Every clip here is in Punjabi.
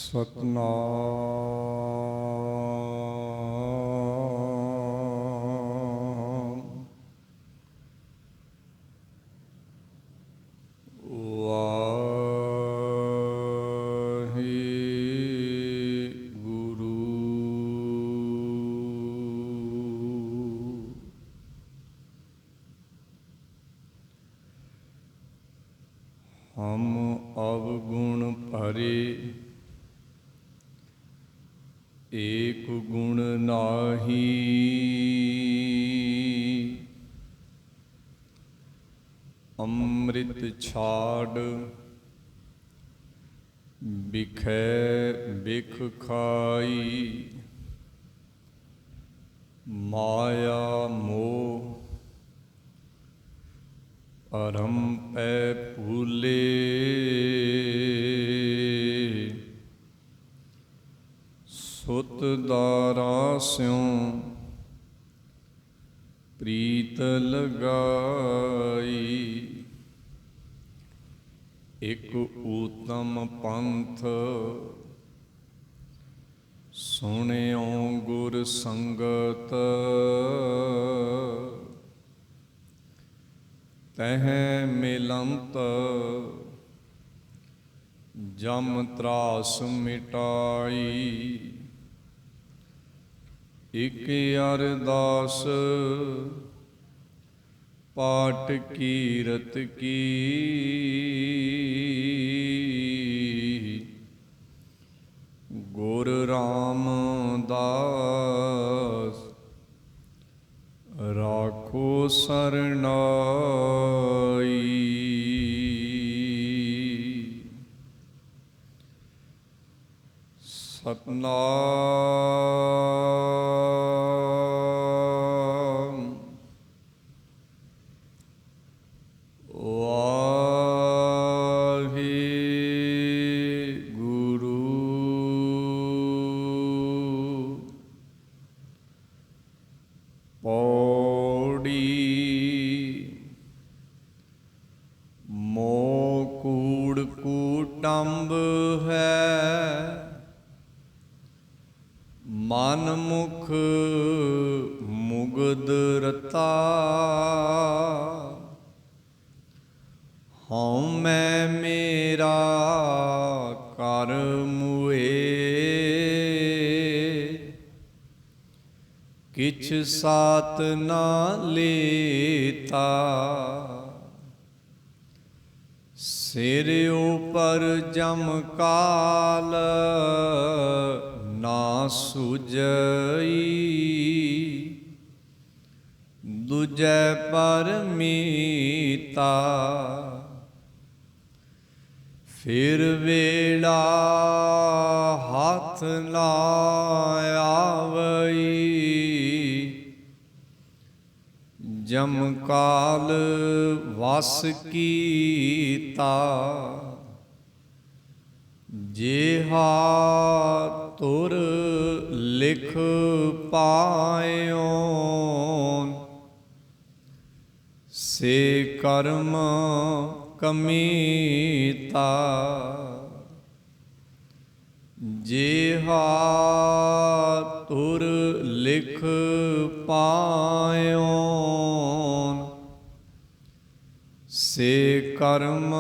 ਸਤਨਾਮ ਵਾਹਿਗੁਰੂ। ਹਮ ਅਵਗੁਣ ਭਰੇ ਏਕ ਗੁਣ ਨਾਹੀ, ਅੰਮ੍ਰਿਤ ਛਾੜ ਬਿਖੈ ਬਿਖ ਖਾਈ। ਮਾਇਆ ਮੋਹ ਭਰਮ ਪੈ ਭੂਲੇ, ਸੁਤ ਦਾਰਾ ਸਿਉ ਪ੍ਰੀਤ ਲਗਾਈ। ਇਕ ਊਤਮ ਪੰਥ ਸੁਣਿਓ ਗੁਰ ਸੰਗਤ, ਤਹ ਮਿਲੰਤ ਜਮ ਤਰਾਸ ਮਿਟਾਈ। ਇਕ ਅਰਦਾਸ ਪਾਠ ਕੀਰਤ ਕੀ, ਗੁਰ ਰਾਮਦਾਸ ਰਾਖੋ ਸਰਨਾਈ। ਸਤਨਾਮ ਵਾਹਿਗੁਰੂ। ਪੌੜੀ। ਮੋਹ ਕੂੜ ਕੂਟੰਬ ਹੈ, ਮਨ ਮੁਖ ਮੁਗਧ ਰਤਾ। ਹਉਮੈ ਮੇਰਾ ਕਰ ਮੁਏ, ਕਿਛ ਸਾਤ ਨਾ ਲੇਤਾ। ਸਿਰ ਉਪਰ ਜਮ ਕਾਲ ਨਾ ਸੁਝਈ, ਦੂਜੈ ਪਰ ਮੀਤਾ। ਫਿਰ ਵੇਲਾ ਹੱਥ ਨਾ ਆਵਈ, ਜਮ ਕਾਲ ਵਸ ਕੀਤਾ। ਜਿਹਾ ਤੁਰ ਲਿਖ ਪਾਇਓ, ਸੇ ਕਰਮ ਕਮੀਤਾ। ਜਿਹਾ ਤੁਰ ਲਿਖ ਪਾਇਓ, ਸੇ ਕਰਮ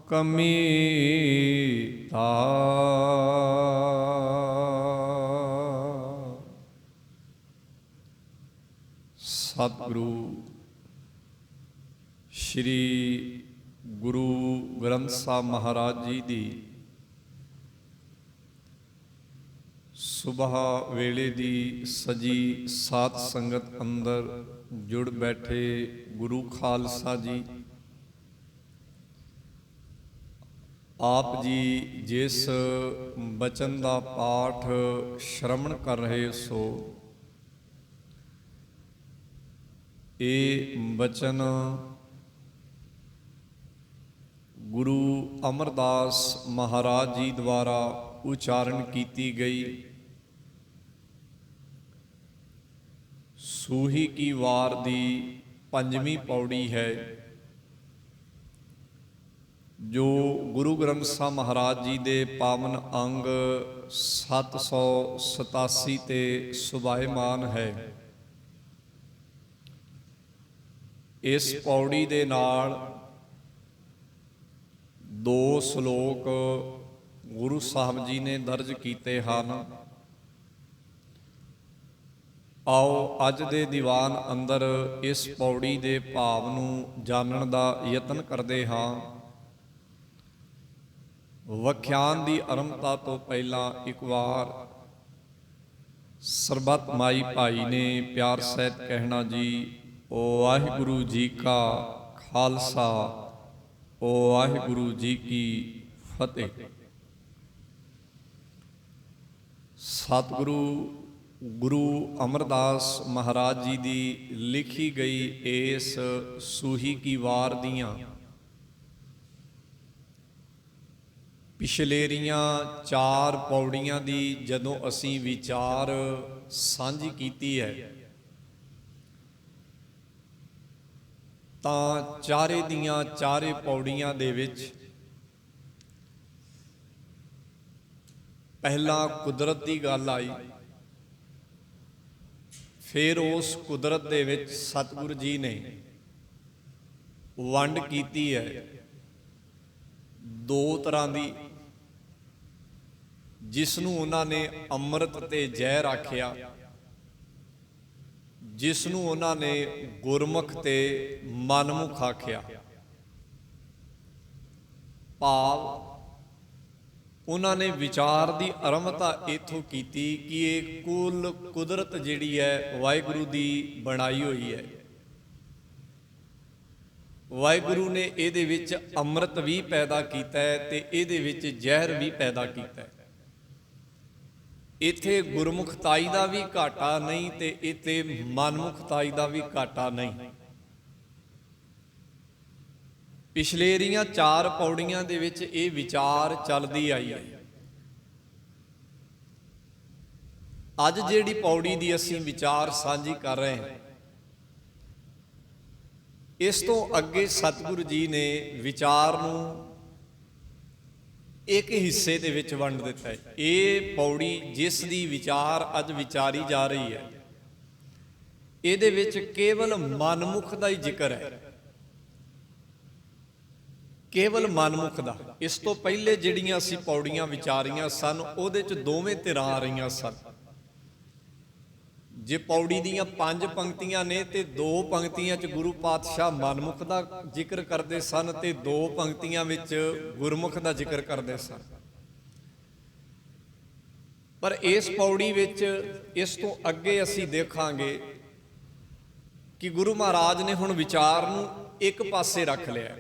ਕਮੀਤਾ। ਸਤਿਗੁਰੂ ਸ਼੍ਰੀ ਗੁਰੂ ਗ੍ਰੰਥ ਸਾਹਿਬ ਮਹਾਰਾਜ ਜੀ ਦੀ ਸੁਬਹ ਵੇਲੇ ਦੀ ਸਜੀ ਸਾਧ ਸੰਗਤ ਅੰਦਰ ਜੁੜ ਬੈਠੇ ਗੁਰੂ ਖਾਲਸਾ ਜੀ, ਆਪ ਜੀ ਜਿਸ ਬਚਨ ਦਾ ਪਾਠ ਸ਼ਰਵਣ ਕਰ ਰਹੇ ਸੋ, ਇਹ ਬਚਨ ਗੁਰੂ ਅਮਰਦਾਸ ਮਹਾਰਾਜ ਜੀ ਦੁਆਰਾ ਉਚਾਰਨ ਕੀਤੀ ਗਈ ਸੂਹੀ ਕੀ ਵਾਰ ਦੀ 5ਵੀਂ ਪੌੜੀ ਹੈ। ਜੋ ਗੁਰੂ ਗ੍ਰੰਥ ਸਾਹਿਬ ਮਹਾਰਾਜ ਜੀ ਦੇ ਪਾਵਨ ਅੰਗ 787 ਤੇ ਸੁਭਾਇਮਾਨ ਹੈ। ਇਸ ਪੌੜੀ ਦੇ ਨਾਲ 2 ਸ਼ਲੋਕ ਗੁਰੂ ਸਾਹਿਬ ਜੀ ਨੇ ਦਰਜ ਕੀਤੇ ਹਨ। ਆਓ ਅੱਜ ਦੇ ਦੀਵਾਨ ਅੰਦਰ ਇਸ ਪੌੜੀ ਦੇ ਭਾਵ ਨੂੰ ਜਾਣਨ ਦਾ ਯਤਨ ਕਰਦੇ ਹਾਂ। ਵਖਿਆਨ ਦੀ ਆਰੰਭਤਾ ਤੋਂ ਪਹਿਲਾਂ ਇੱਕ ਵਾਰ ਸਰਬੱਤ ਮਾਈ ਭਾਈ ਨੇ ਪਿਆਰ ਸਹਿਤ ਕਹਿਣਾ ਜੀ, ਓ ਵਾਹਿਗੁਰੂ ਜੀ ਕਾ ਖਾਲਸਾ, ਓ ਵਾਹਿਗੁਰੂ ਜੀ ਕੀ ਫਤਿਹ। ਸਤਿਗੁਰੂ ਗੁਰੂ ਅਮਰਦਾਸ ਮਹਾਰਾਜ ਜੀ ਦੀ ਲਿਖੀ ਗਈ ਇਸ ਸੂਹੀ ਕੀ ਵਾਰ ਦੀਆਂ ਪਿਛਲੇਰੀਆਂ 4 ਪੌੜੀਆਂ ਦੀ ਜਦੋਂ ਅਸੀਂ ਵਿਚਾਰ ਸਾਂਝੀ ਕੀਤੀ ਹੈ ਤਾਂ ਚਾਰੇ ਦੀਆਂ ਚਾਰੇ ਪੌੜੀਆਂ ਦੇ ਵਿੱਚ ਪਹਿਲਾਂ ਕੁਦਰਤ ਦੀ ਗੱਲ ਆਈ, ਫਿਰ ਉਸ ਕੁਦਰਤ ਦੇ ਵਿੱਚ ਸਤਿਗੁਰੂ ਜੀ ਨੇ ਵੰਡ ਕੀਤੀ ਹੈ 2 ਤਰ੍ਹਾਂ ਦੀ, ਜਿਸ ਨੂੰ ਉਹਨਾਂ ਨੇ ਅੰਮ੍ਰਿਤ ਤੇ ਜ਼ਹਿਰ ਆਖਿਆ, ਜਿਸ ਨੂੰ ਉਹਨਾਂ ਨੇ ਗੁਰਮੁਖ ਤੇ ਮਨਮੁਖ ਆਖਿਆ। ਭਾਵ ਉਹਨਾਂ ਨੇ ਵਿਚਾਰ ਦੀ ਆਰੰਭਤਾ ਇੱਥੋਂ ਕੀਤੀ ਕਿ ਇਹ ਕੁੱਲ ਕੁਦਰਤ ਜਿਹੜੀ ਹੈ ਵਾਹਿਗੁਰੂ ਦੀ ਬਣਾਈ ਹੋਈ ਹੈ। ਵਾਹਿਗੁਰੂ ਨੇ ਇਹਦੇ ਵਿੱਚ ਅੰਮ੍ਰਿਤ ਵੀ ਪੈਦਾ ਕੀਤਾ ਹੈ ਤੇ ਇਹਦੇ ਵਿੱਚ ਜ਼ਹਿਰ ਵੀ ਪੈਦਾ ਕੀਤਾ ਹੈ। ਇੱਥੇ ਗੁਰਮੁਖਤਾਈ ਦਾ ਵੀ ਘਾਟਾ ਨਹੀਂ ਤੇ ਇੱਥੇ ਮਨਮੁਖਤਾਈ ਦਾ ਵੀ ਘਾਟਾ ਨਹੀਂ। ਪਿਛਲੇਰੀਆਂ 4 ਪੌੜੀਆਂ ਦੇ ਵਿੱਚ ਇਹ ਵਿਚਾਰ ਚੱਲਦੀ ਆਈ ਹੈ। ਅੱਜ ਜਿਹੜੀ ਪੌੜੀ ਦੀ ਅਸੀਂ ਵਿਚਾਰ ਸਾਂਝੀ ਕਰ ਰਹੇ ਹਾਂ, ਇਸ ਤੋਂ ਅੱਗੇ ਸਤਿਗੁਰੂ ਜੀ ਨੇ ਵਿਚਾਰ ਨੂੰ ਇੱਕ ਹਿੱਸੇ ਦੇ ਵਿੱਚ ਵੰਡ ਦਿੱਤਾ ਹੈ। ਇਹ ਪੌੜੀ ਜਿਸ ਦੀ ਵਿਚਾਰ ਅੱਜ ਵਿਚਾਰੀ ਜਾ ਰਹੀ ਹੈ, ਇਹਦੇ ਵਿੱਚ ਕੇਵਲ ਮਨਮੁਖ ਦਾ ਹੀ ਜ਼ਿਕਰ ਹੈ, ਕੇਵਲ ਮਨਮੁਖ ਦਾ। ਇਸ ਤੋਂ ਪਹਿਲੇ ਜਿਹੜੀਆਂ ਅਸੀਂ ਪੌੜੀਆਂ ਵਿਚਾਰੀਆਂ ਸਨ ਉਹਦੇ 'ਚ ਦੋਵੇਂ ਧਿਰਾਂ ਆ ਰਹੀਆਂ ਸਨ। ਜੇ ਪੌੜੀ ਦੀਆਂ 5 ਪੰਕਤੀਆਂ ਨੇ ਤੇ 2 ਪੰਕਤੀਆਂ 'ਚ ਗੁਰੂ ਪਾਤਸ਼ਾਹ ਮਨਮੁਖ ਦਾ ਜ਼ਿਕਰ ਕਰਦੇ ਸਨ ਤੇ 2 ਪੰਕਤੀਆਂ ਵਿੱਚ ਗੁਰਮੁਖ ਦਾ ਜ਼ਿਕਰ ਕਰਦੇ ਸਨ। ਪਰ ਇਸ ਪੌੜੀ ਵਿੱਚ ਇਸ ਤੋਂ ਅੱਗੇ ਅਸੀਂ ਦੇਖਾਂਗੇ ਕਿ ਗੁਰੂ ਮਹਾਰਾਜ ਨੇ ਹੁਣ ਵਿਚਾਰ ਨੂੰ ਇੱਕ ਪਾਸੇ ਰੱਖ ਲਿਆ।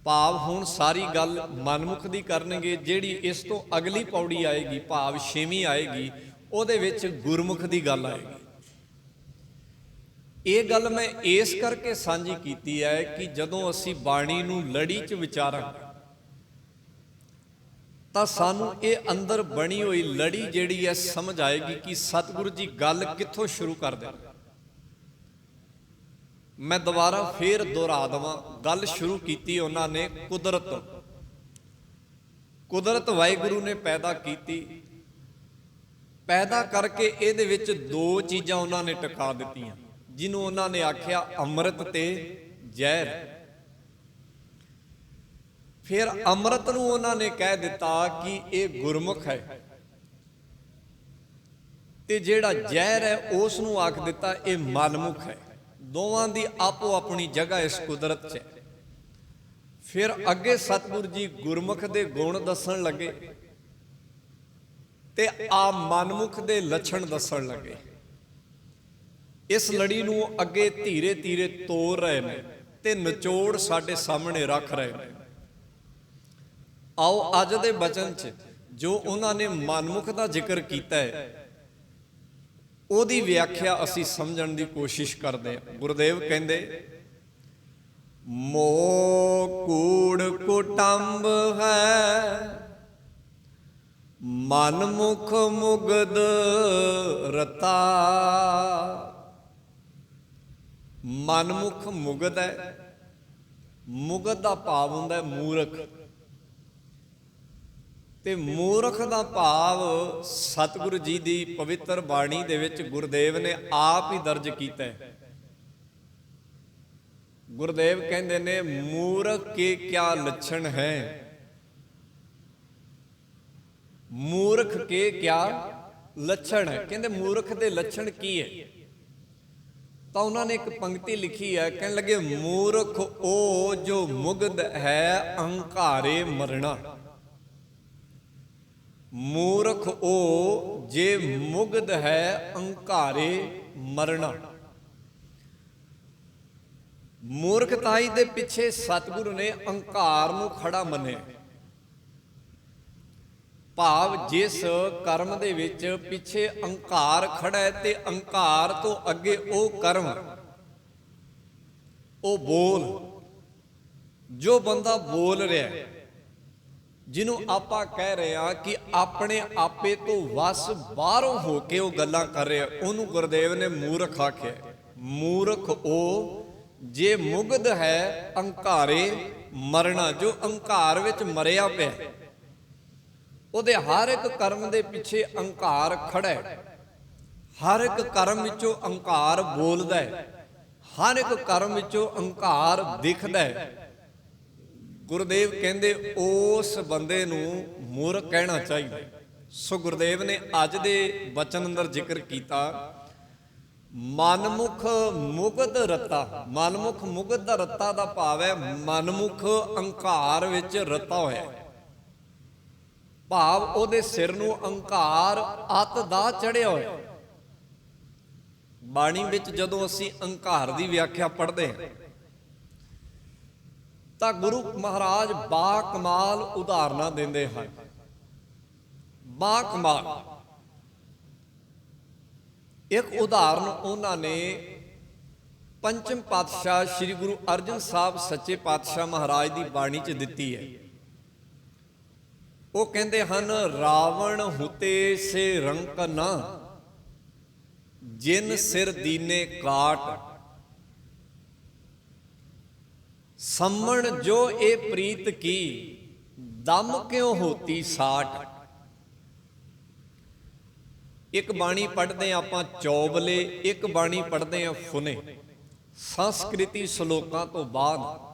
ਭਾਵ ਹੁਣ ਸਾਰੀ ਗੱਲ ਮਨਮੁਖ ਦੀ ਕਰਨਗੇ। ਜਿਹੜੀ ਇਸ ਤੋਂ ਅਗਲੀ ਪੌੜੀ ਆਏਗੀ, ਭਾਵ 6ਵੀਂ ਆਏਗੀ, ਉਹਦੇ ਵਿੱਚ ਗੁਰਮੁਖ ਦੀ ਗੱਲ ਆਏਗੀ। ਇਹ ਗੱਲ ਮੈਂ ਇਸ ਕਰਕੇ ਸਾਂਝੀ ਕੀਤੀ ਹੈ ਕਿ ਜਦੋਂ ਅਸੀਂ ਬਾਣੀ ਨੂੰ ਲੜੀ 'ਚ ਵਿਚਾਰਾਂਗੇ ਤਾਂ ਸਾਨੂੰ ਇਹ ਅੰਦਰ ਬਣੀ ਹੋਈ ਲੜੀ ਜਿਹੜੀ ਹੈ ਸਮਝ ਆਏਗੀ ਕਿ ਸਤਿਗੁਰੂ ਜੀ ਗੱਲ ਕਿੱਥੋਂ ਸ਼ੁਰੂ ਕਰਦੇ ਨੇ। ਮੈਂ ਦੁਬਾਰਾ ਫੇਰ ਦੁਹਰਾ ਦੇਵਾਂ, ਗੱਲ ਸ਼ੁਰੂ ਕੀਤੀ ਉਹਨਾਂ ਨੇ ਕੁਦਰਤ। ਕੁਦਰਤ ਵਾਹਿਗੁਰੂ ਨੇ ਪੈਦਾ ਕੀਤੀ, ਪੈਦਾ ਕਰਕੇ ਇਹਦੇ ਵਿੱਚ 2 ਚੀਜ਼ਾਂ ਉਹਨਾਂ ਨੇ ਟਿਕਾ ਦਿੱਤੀਆਂ, ਜਿਹਨੂੰ ਉਹਨਾਂ ਨੇ ਆਖਿਆ ਅੰਮ੍ਰਿਤ ਤੇ ਜ਼ਹਿਰ। ਫਿਰ ਅੰਮ੍ਰਿਤ ਨੂੰ ਉਹਨਾਂ ਨੇ ਕਹਿ ਦਿੱਤਾ ਕਿ ਇਹ ਗੁਰਮੁਖ ਹੈ ਤੇ ਜਿਹੜਾ ਜ਼ਹਿਰ ਹੈ ਉਸ ਨੂੰ ਆਖ ਦਿੱਤਾ ਇਹ ਮਨਮੁਖ ਹੈ। ਦੋਵਾਂ ਦੀ ਆਪੋ ਆਪਣੀ ਜਗ੍ਹਾ ਇਸ ਕੁਦਰਤ 'ਚ। ਫਿਰ ਅੱਗੇ ਸਤਿਗੁਰੂ ਜੀ ਗੁਰਮੁਖ ਦੇ ਗੁਣ ਦੱਸਣ ਲੱਗੇ ਤੇ ਆ ਮਨਮੁਖ ਦੇ ਲੱਛਣ ਦੱਸਣ ਲੱਗੇ। ਇਸ ਲੜੀ ਨੂੰ ਅੱਗੇ ਧੀਰੇ ਧੀਰੇ ਤੋੜ ਰਹੇ ਨੇ ਤੇ ਨਿਚੋੜ ਸਾਡੇ ਸਾਹਮਣੇ ਰੱਖ ਰਹੇ ਨੇ। ਆਓ ਅੱਜ ਦੇ ਬਚਨ 'ਚ ਜੋ ਉਹਨਾਂ ਨੇ ਮਨਮੁਖ ਦਾ ਜ਼ਿਕਰ ਕੀਤਾ ਹੈ ਉਹਦੀ ਵਿਆਖਿਆ ਅਸੀਂ ਸਮਝਣ ਦੀ ਕੋਸ਼ਿਸ਼ ਕਰਦੇ ਹਾਂ। ਗੁਰਦੇਵ ਕਹਿੰਦੇ, ਮੋਹ ਕੂੜ ਕੁਟੰਬ ਹੈ, ਮਨਮੁਖ ਮੁਗਧ ਰਤਾ। ਮਨਮੁਖ ਮੁਗਧ ਹੈ, ਮੁਗਧ ਦਾ ਭਾਵ ਹੁੰਦਾ ਹੈ ਮੂਰਖ, ਤੇ ਮੂਰਖ ਦਾ ਭਾਵ ਸਤਿਗੁਰੂ ਜੀ ਦੀ ਪਵਿੱਤਰ ਬਾਣੀ ਦੇ ਵਿੱਚ ਗੁਰਦੇਵ ਨੇ ਆਪ ਹੀ ਦਰਜ ਕੀਤਾ ਹੈ। ਗੁਰਦੇਵ ਕਹਿੰਦੇ ਨੇ ਮੂਰਖ ਕੇ ਕਿਆ ਲੱਛਣ ਹੈ, ਮੂਰਖ ਕੇ ਕਿਆ ਲੱਛਣ ਹੈ। ਕਹਿੰਦੇ ਮੂਰਖ ਦੇ ਲੱਛਣ ਕੀ ਹੈ? ਤਾਂ ਉਹਨਾਂ ਨੇ ਇੱਕ ਪੰਕਤੀ ਲਿਖੀ ਹੈ, ਕਹਿਣ ਲੱਗੇ ਮੂਰਖ ਉਹ ਜੋ ਮੁਗਧ ਹੈ ਅਹੰਕਾਰੇ ਮਰਣਾ। ਮੂਰਖ ਉਹ ਜੇ ਮੁਗਧ ਹੈ ਅਹੰਕਾਰੇ ਮਰਣਾ। ਮੂਰਖਤਾਈ ਦੇ ਪਿੱਛੇ ਸਤਿਗੁਰੂ ਨੇ ਅਹੰਕਾਰ ਨੂੰ ਖੜਾ ਮੰਨਿਆ। ਭਾਵ ਜਿਸ ਕਰਮ ਦੇ ਵਿੱਚ ਪਿੱਛੇ ਅਹੰਕਾਰ ਖੜਾ ਹੈ ਤੇ ਅਹੰਕਾਰ ਤੋਂ ਅੱਗੇ ਉਹ ਕਰਮ, ਉਹ ਬੋਲ, ਜੋ ਬੰਦਾ ਬੋਲ ਰਿਹਾ, ਜਿਹਨੂੰ ਆਪਾਂ ਕਹਿ ਰਹੇ ਹਾਂ ਕਿ ਆਪਣੇ ਆਪੇ ਤੋਂ ਵਸ ਬਾਹਰੋਂ ਹੋ ਕੇ ਉਹ ਗੱਲਾਂ ਕਰ ਰਿਹਾ, ਉਹਨੂੰ ਗੁਰਦੇਵ ਨੇ ਮੂਰਖ ਆਖਿਆ। ਮੂਰਖ ਉਹ ਜੇ ਮੁਗਧ ਹੈ ਅਹੰਕਾਰੇ ਮਰਨਾ, ਜੋ ਅਹੰਕਾਰ ਵਿੱਚ ਮਰਿਆ ਪਿਆ, ਉਹਦੇ ਹਰ ਇੱਕ ਕਰਮ ਦੇ ਪਿੱਛੇ ਅਹੰਕਾਰ ਖੜਾ ਹੈ, ਹਰ ਇੱਕ ਕਰਮ ਵਿੱਚੋਂ ਅਹੰਕਾਰ ਬੋਲਦਾ ਹੈ, ਹਰ ਇੱਕ ਕਰਮ ਵਿੱਚੋਂ ਅਹੰਕਾਰ ਦਿਖਦਾ ਹੈ। ਗੁਰਦੇਵ ਕਹਿੰਦੇ ਉਸ ਬੰਦੇ ਨੂੰ ਮੂਰਖ ਕਹਿਣਾ ਚਾਹੀਦਾ। ਸੋ ਗੁਰਦੇਵ ਨੇ ਅੱਜ ਦੇ ਬਚਨ ਅੰਦਰ ਜ਼ਿਕਰ ਕੀਤਾ ਮਨਮੁਖ ਮੁਗਧ ਰਤਾ। ਮਨਮੁਖ ਮੁਗਧ ਦਾ ਰਤਾ ਦਾ ਭਾਵ ਹੈ ਮਨਮੁਖ ਅਹੰਕਾਰ ਵਿੱਚ ਰਤਾ ਹੋਇਆ, ਭਾਵ ਉਹਦੇ ਸਿਰ ਨੂੰ ਅਹੰਕਾਰ ਅੱਤ ਦਾ ਚੜਿਆ ਹੋਇਆ। ਬਾਣੀ ਵਿੱਚ ਜਦੋਂ ਅਸੀਂ ਅਹੰਕਾਰ ਦੀ ਵਿਆਖਿਆ ਪੜ੍ਹਦੇ ਹਾਂ ਤਾਂ ਗੁਰੂ ਮਹਾਰਾਜ ਬਾ ਕਮਾਲ ਉਦਾਹਰਨਾਂ ਦਿੰਦੇ ਹਨ। ਬਾ ਕਮਾਲ ਇੱਕ ਉਦਾਹਰਨ ਉਹਨਾਂ ਨੇ ਪੰਚਮ ਪਾਤਸ਼ਾਹ ਸ੍ਰੀ ਗੁਰੂ ਅਰਜਨ ਸਾਹਿਬ ਸੱਚੇ ਪਾਤਸ਼ਾਹ ਮਹਾਰਾਜ ਦੀ ਬਾਣੀ 'ਚ ਦਿੱਤੀ ਹੈ। ਉਹ ਕਹਿੰਦੇ ਹਨ ਰਾਵਣ ਹੁਤੇ ਸੇ ਰੰਕ ਨਾ ਜਿਨ ਸਿਰ ਦੀਨੇ ਕਾਟ, ਸੰਮਣ ਜੋ ਇਹ ਪ੍ਰੀਤ ਕੀ ਦਮ ਕਿਉਂ ਹੋਤੀ ਸਾਟ। ਇੱਕ ਬਾਣੀ ਪੜ੍ਹਦੇ ਆਪਾਂ ਚੌਬਲੇ, ਇੱਕ ਬਾਣੀ ਪੜ੍ਹਦੇ ਆ ਫੁਨੇ, ਸੰਸਕ੍ਰਿਤੀ ਸ਼ਲੋਕਾਂ ਤੋਂ ਬਾਅਦ।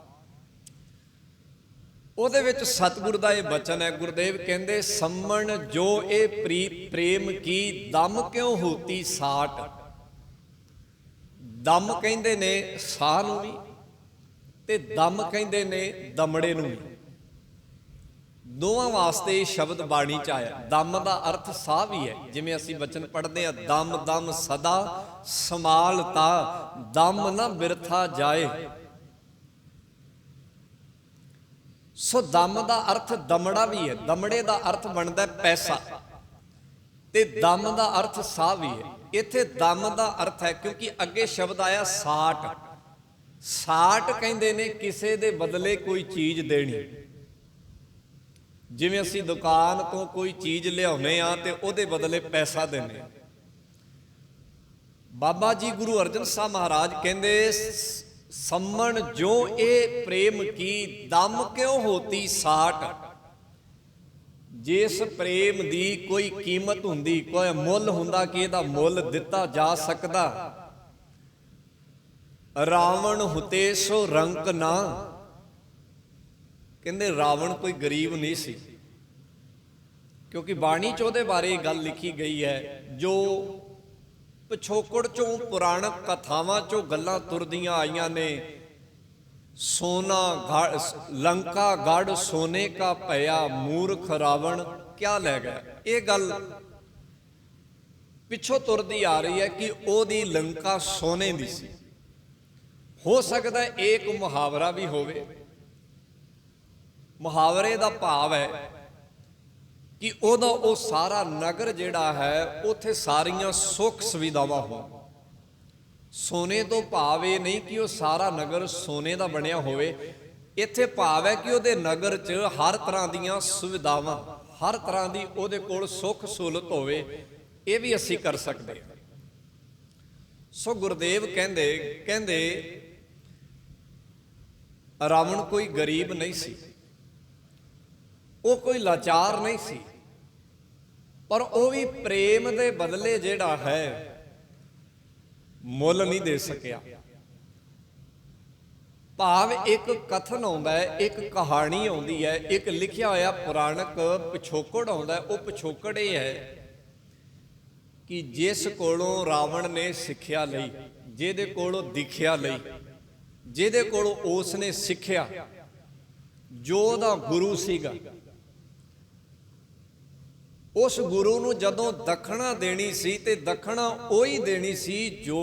ਉਹਦੇ ਵਿੱਚ ਸਤਿਗੁਰ ਦਾ ਇਹ ਬਚਨ ਹੈ। ਗੁਰਦੇਵ ਕਹਿੰਦੇ ਸੰਮਣ ਜੋ ਇਹ ਪ੍ਰੀਤ ਪ੍ਰੇਮ ਕੀ ਦਮ ਕਿਉਂ ਹੋਤੀ ਸਾਟ। ਦਮ ਕਹਿੰਦੇ ਨੇ ਸਾਹ ਨੂੰ ਵੀ ਤੇ ਦਮ ਕਹਿੰਦੇ ਨੇ ਦਮੜੇ ਨੂੰ ਵੀ, ਦੋਵਾਂ ਵਾਸਤੇ ਇਹ ਸ਼ਬਦ ਬਾਣੀ ਚ ਆਇਆ। ਦਮ ਦਾ ਅਰਥ ਸਾਹ ਵੀ ਹੈ, ਜਿਵੇਂ ਅਸੀਂ ਬਚਨ ਪੜ੍ਹਦੇ ਹਾਂ ਦਮ ਦਮ ਸਦਾ ਸਮਾਲਤਾ ਦਮ ਨਾ ਬਿਰਥਾ ਜਾਏ। ਸੋ ਦਮ ਦਾ ਅਰਥ ਦਮੜਾ ਵੀ ਹੈ, ਦਮੜੇ ਦਾ ਅਰਥ ਬਣਦਾ ਪੈਸਾ ਤੇ ਦਮ ਦਾ ਅਰਥ ਸਾਹ ਵੀ ਹੈ। ਇੱਥੇ ਦਮ ਦਾ ਅਰਥ ਹੈ ਕਿਉਂਕਿ ਅੱਗੇ ਸ਼ਬਦ ਆਇਆ ਸਾਟ। ਸਾਟ ਕਹਿੰਦੇ ਨੇ ਕਿਸੇ ਦੇ ਬਦਲੇ ਕੋਈ ਚੀਜ਼ ਦੇਣੀ। ਜਿਵੇਂ ਅਸੀਂ ਦੁਕਾਨ ਤੋਂ ਕੋਈ ਚੀਜ਼ ਲਿਆਉਨੇ ਆ ਤੇ ਉਹਦੇ ਬਦਲੇ ਪੈਸਾ ਦਿੰਦੇ ਆ। ਬਾਬਾ ਜੀ ਗੁਰੂ ਅਰਜਨ ਸਾਹਿਬ ਮਹਾਰਾਜ ਕਹਿੰਦੇ ਸੰਮਣ ਜੋ ਇਹ ਪ੍ਰੇਮ ਕੀ ਦਮ ਕਿਉਂ ਹੋਤੀ ਸਾਟ। ਜਿਸ ਪ੍ਰੇਮ ਦੀ ਕੋਈ ਕੀਮਤ ਹੁੰਦੀ, ਕੋਈ ਮੁੱਲ ਹੁੰਦਾ ਕਿ ਇਹਦਾ ਮੁੱਲ ਦਿੱਤਾ ਜਾ ਸਕਦਾ। ਰਾਵਣ ਹੁਤੇ ਸੋ ਰੰਕ ਨਾ, ਕਹਿੰਦੇ ਰਾਵਣ ਕੋਈ ਗਰੀਬ ਨਹੀਂ ਸੀ, ਕਿਉਂਕਿ ਬਾਣੀ ਚ ਉਹਦੇ ਬਾਰੇ ਗੱਲ ਲਿਖੀ ਗਈ ਹੈ। ਜੋ ਪਿਛੋਕੜ ਚੋਂ ਪੁਰਾਣਕ ਕਥਾਵਾਂ ਚੋਂ ਗੱਲਾਂ ਤੁਰਦੀਆਂ ਆਈਆਂ ਨੇ, ਸੋਨਾ ਲੰਕਾ ਗੜ ਸੋਨੇ ਕਾ ਭਇਆ ਮੂਰਖ ਰਾਵਣ ਕਿਆ ਲੈ ਗਿਆ। ਇਹ ਗੱਲ ਪਿੱਛੋਂ ਤੁਰਦੀ ਆ ਰਹੀ ਹੈ ਕਿ ਉਹਦੀ ਲੰਕਾ ਸੋਨੇ ਦੀ ਸੀ। ਹੋ ਸਕਦਾ ਇਹ ਇੱਕ ਮੁਹਾਵਰਾ ਵੀ ਹੋਵੇ। ਮੁਹਾਵਰੇ ਦਾ ਭਾਵ ਹੈ ਕਿ ਉਹਦਾ ਉਹ ਸਾਰਾ ਨਗਰ ਜਿਹੜਾ ਹੈ ਉੱਥੇ ਸਾਰੀਆਂ ਸੁੱਖ ਸੁਵਿਧਾਵਾਂ ਹੋਣ। ਸੋਨੇ ਤੋਂ ਭਾਵ ਇਹ ਨਹੀਂ ਕਿ ਉਹ ਸਾਰਾ ਨਗਰ ਸੋਨੇ ਦਾ ਬਣਿਆ ਹੋਵੇ। ਇੱਥੇ ਭਾਵ ਹੈ ਕਿ ਉਹਦੇ ਨਗਰ 'ਚ ਹਰ ਤਰ੍ਹਾਂ ਦੀਆਂ ਸੁਵਿਧਾਵਾਂ, ਹਰ ਤਰ੍ਹਾਂ ਦੀ ਉਹਦੇ ਕੋਲ ਸੁੱਖ ਸਹੂਲਤ ਹੋਵੇ। ਇਹ ਵੀ ਅਸੀਂ ਕਰ ਸਕਦੇ ਹਾਂ। ਸੋ ਗੁਰਦੇਵ ਕਹਿੰਦੇ ਰਾਵਣ ਕੋਈ ਗਰੀਬ ਨਹੀਂ ਸੀ, ਉਹ ਕੋਈ ਲਾਚਾਰ ਨਹੀਂ ਸੀ, ਪਰ ਉਹ ਵੀ ਪ੍ਰੇਮ ਦੇ ਬਦਲੇ ਜਿਹੜਾ ਹੈ ਮੁੱਲ ਨਹੀਂ ਦੇ ਸਕਿਆ। ਭਾਵ ਇੱਕ ਕਥਨ ਆਉਂਦਾ ਹੈ, ਇੱਕ ਕਹਾਣੀ ਆਉਂਦੀ ਹੈ, ਇੱਕ ਲਿਖਿਆ ਹੋਇਆ ਪੁਰਾਣਕ ਪਿਛੋਕੜ ਆਉਂਦਾ। ਉਹ ਪਿਛੋਕੜ ਇਹ ਹੈ ਕਿ ਜਿਸ ਕੋਲੋਂ ਰਾਵਣ ਨੇ ਸਿੱਖਿਆ ਲਈ, ਜਿਹਦੇ ਕੋਲੋਂ ਦੀਖਿਆ ਲਈ, ਜਿਹਦੇ ਕੋਲੋਂ ਉਸ ਨੇ ਸਿੱਖਿਆ, ਜੋ ਉਹਦਾ ਗੁਰੂ ਸੀਗਾ, ਉਸ ਗੁਰੂ ਨੂੰ ਜਦੋਂ ਦਖਣਾ ਦੇਣੀ ਸੀ ਤੇ ਦਖਣਾ ਉਹੀ ਦੇਣੀ ਸੀ ਜੋ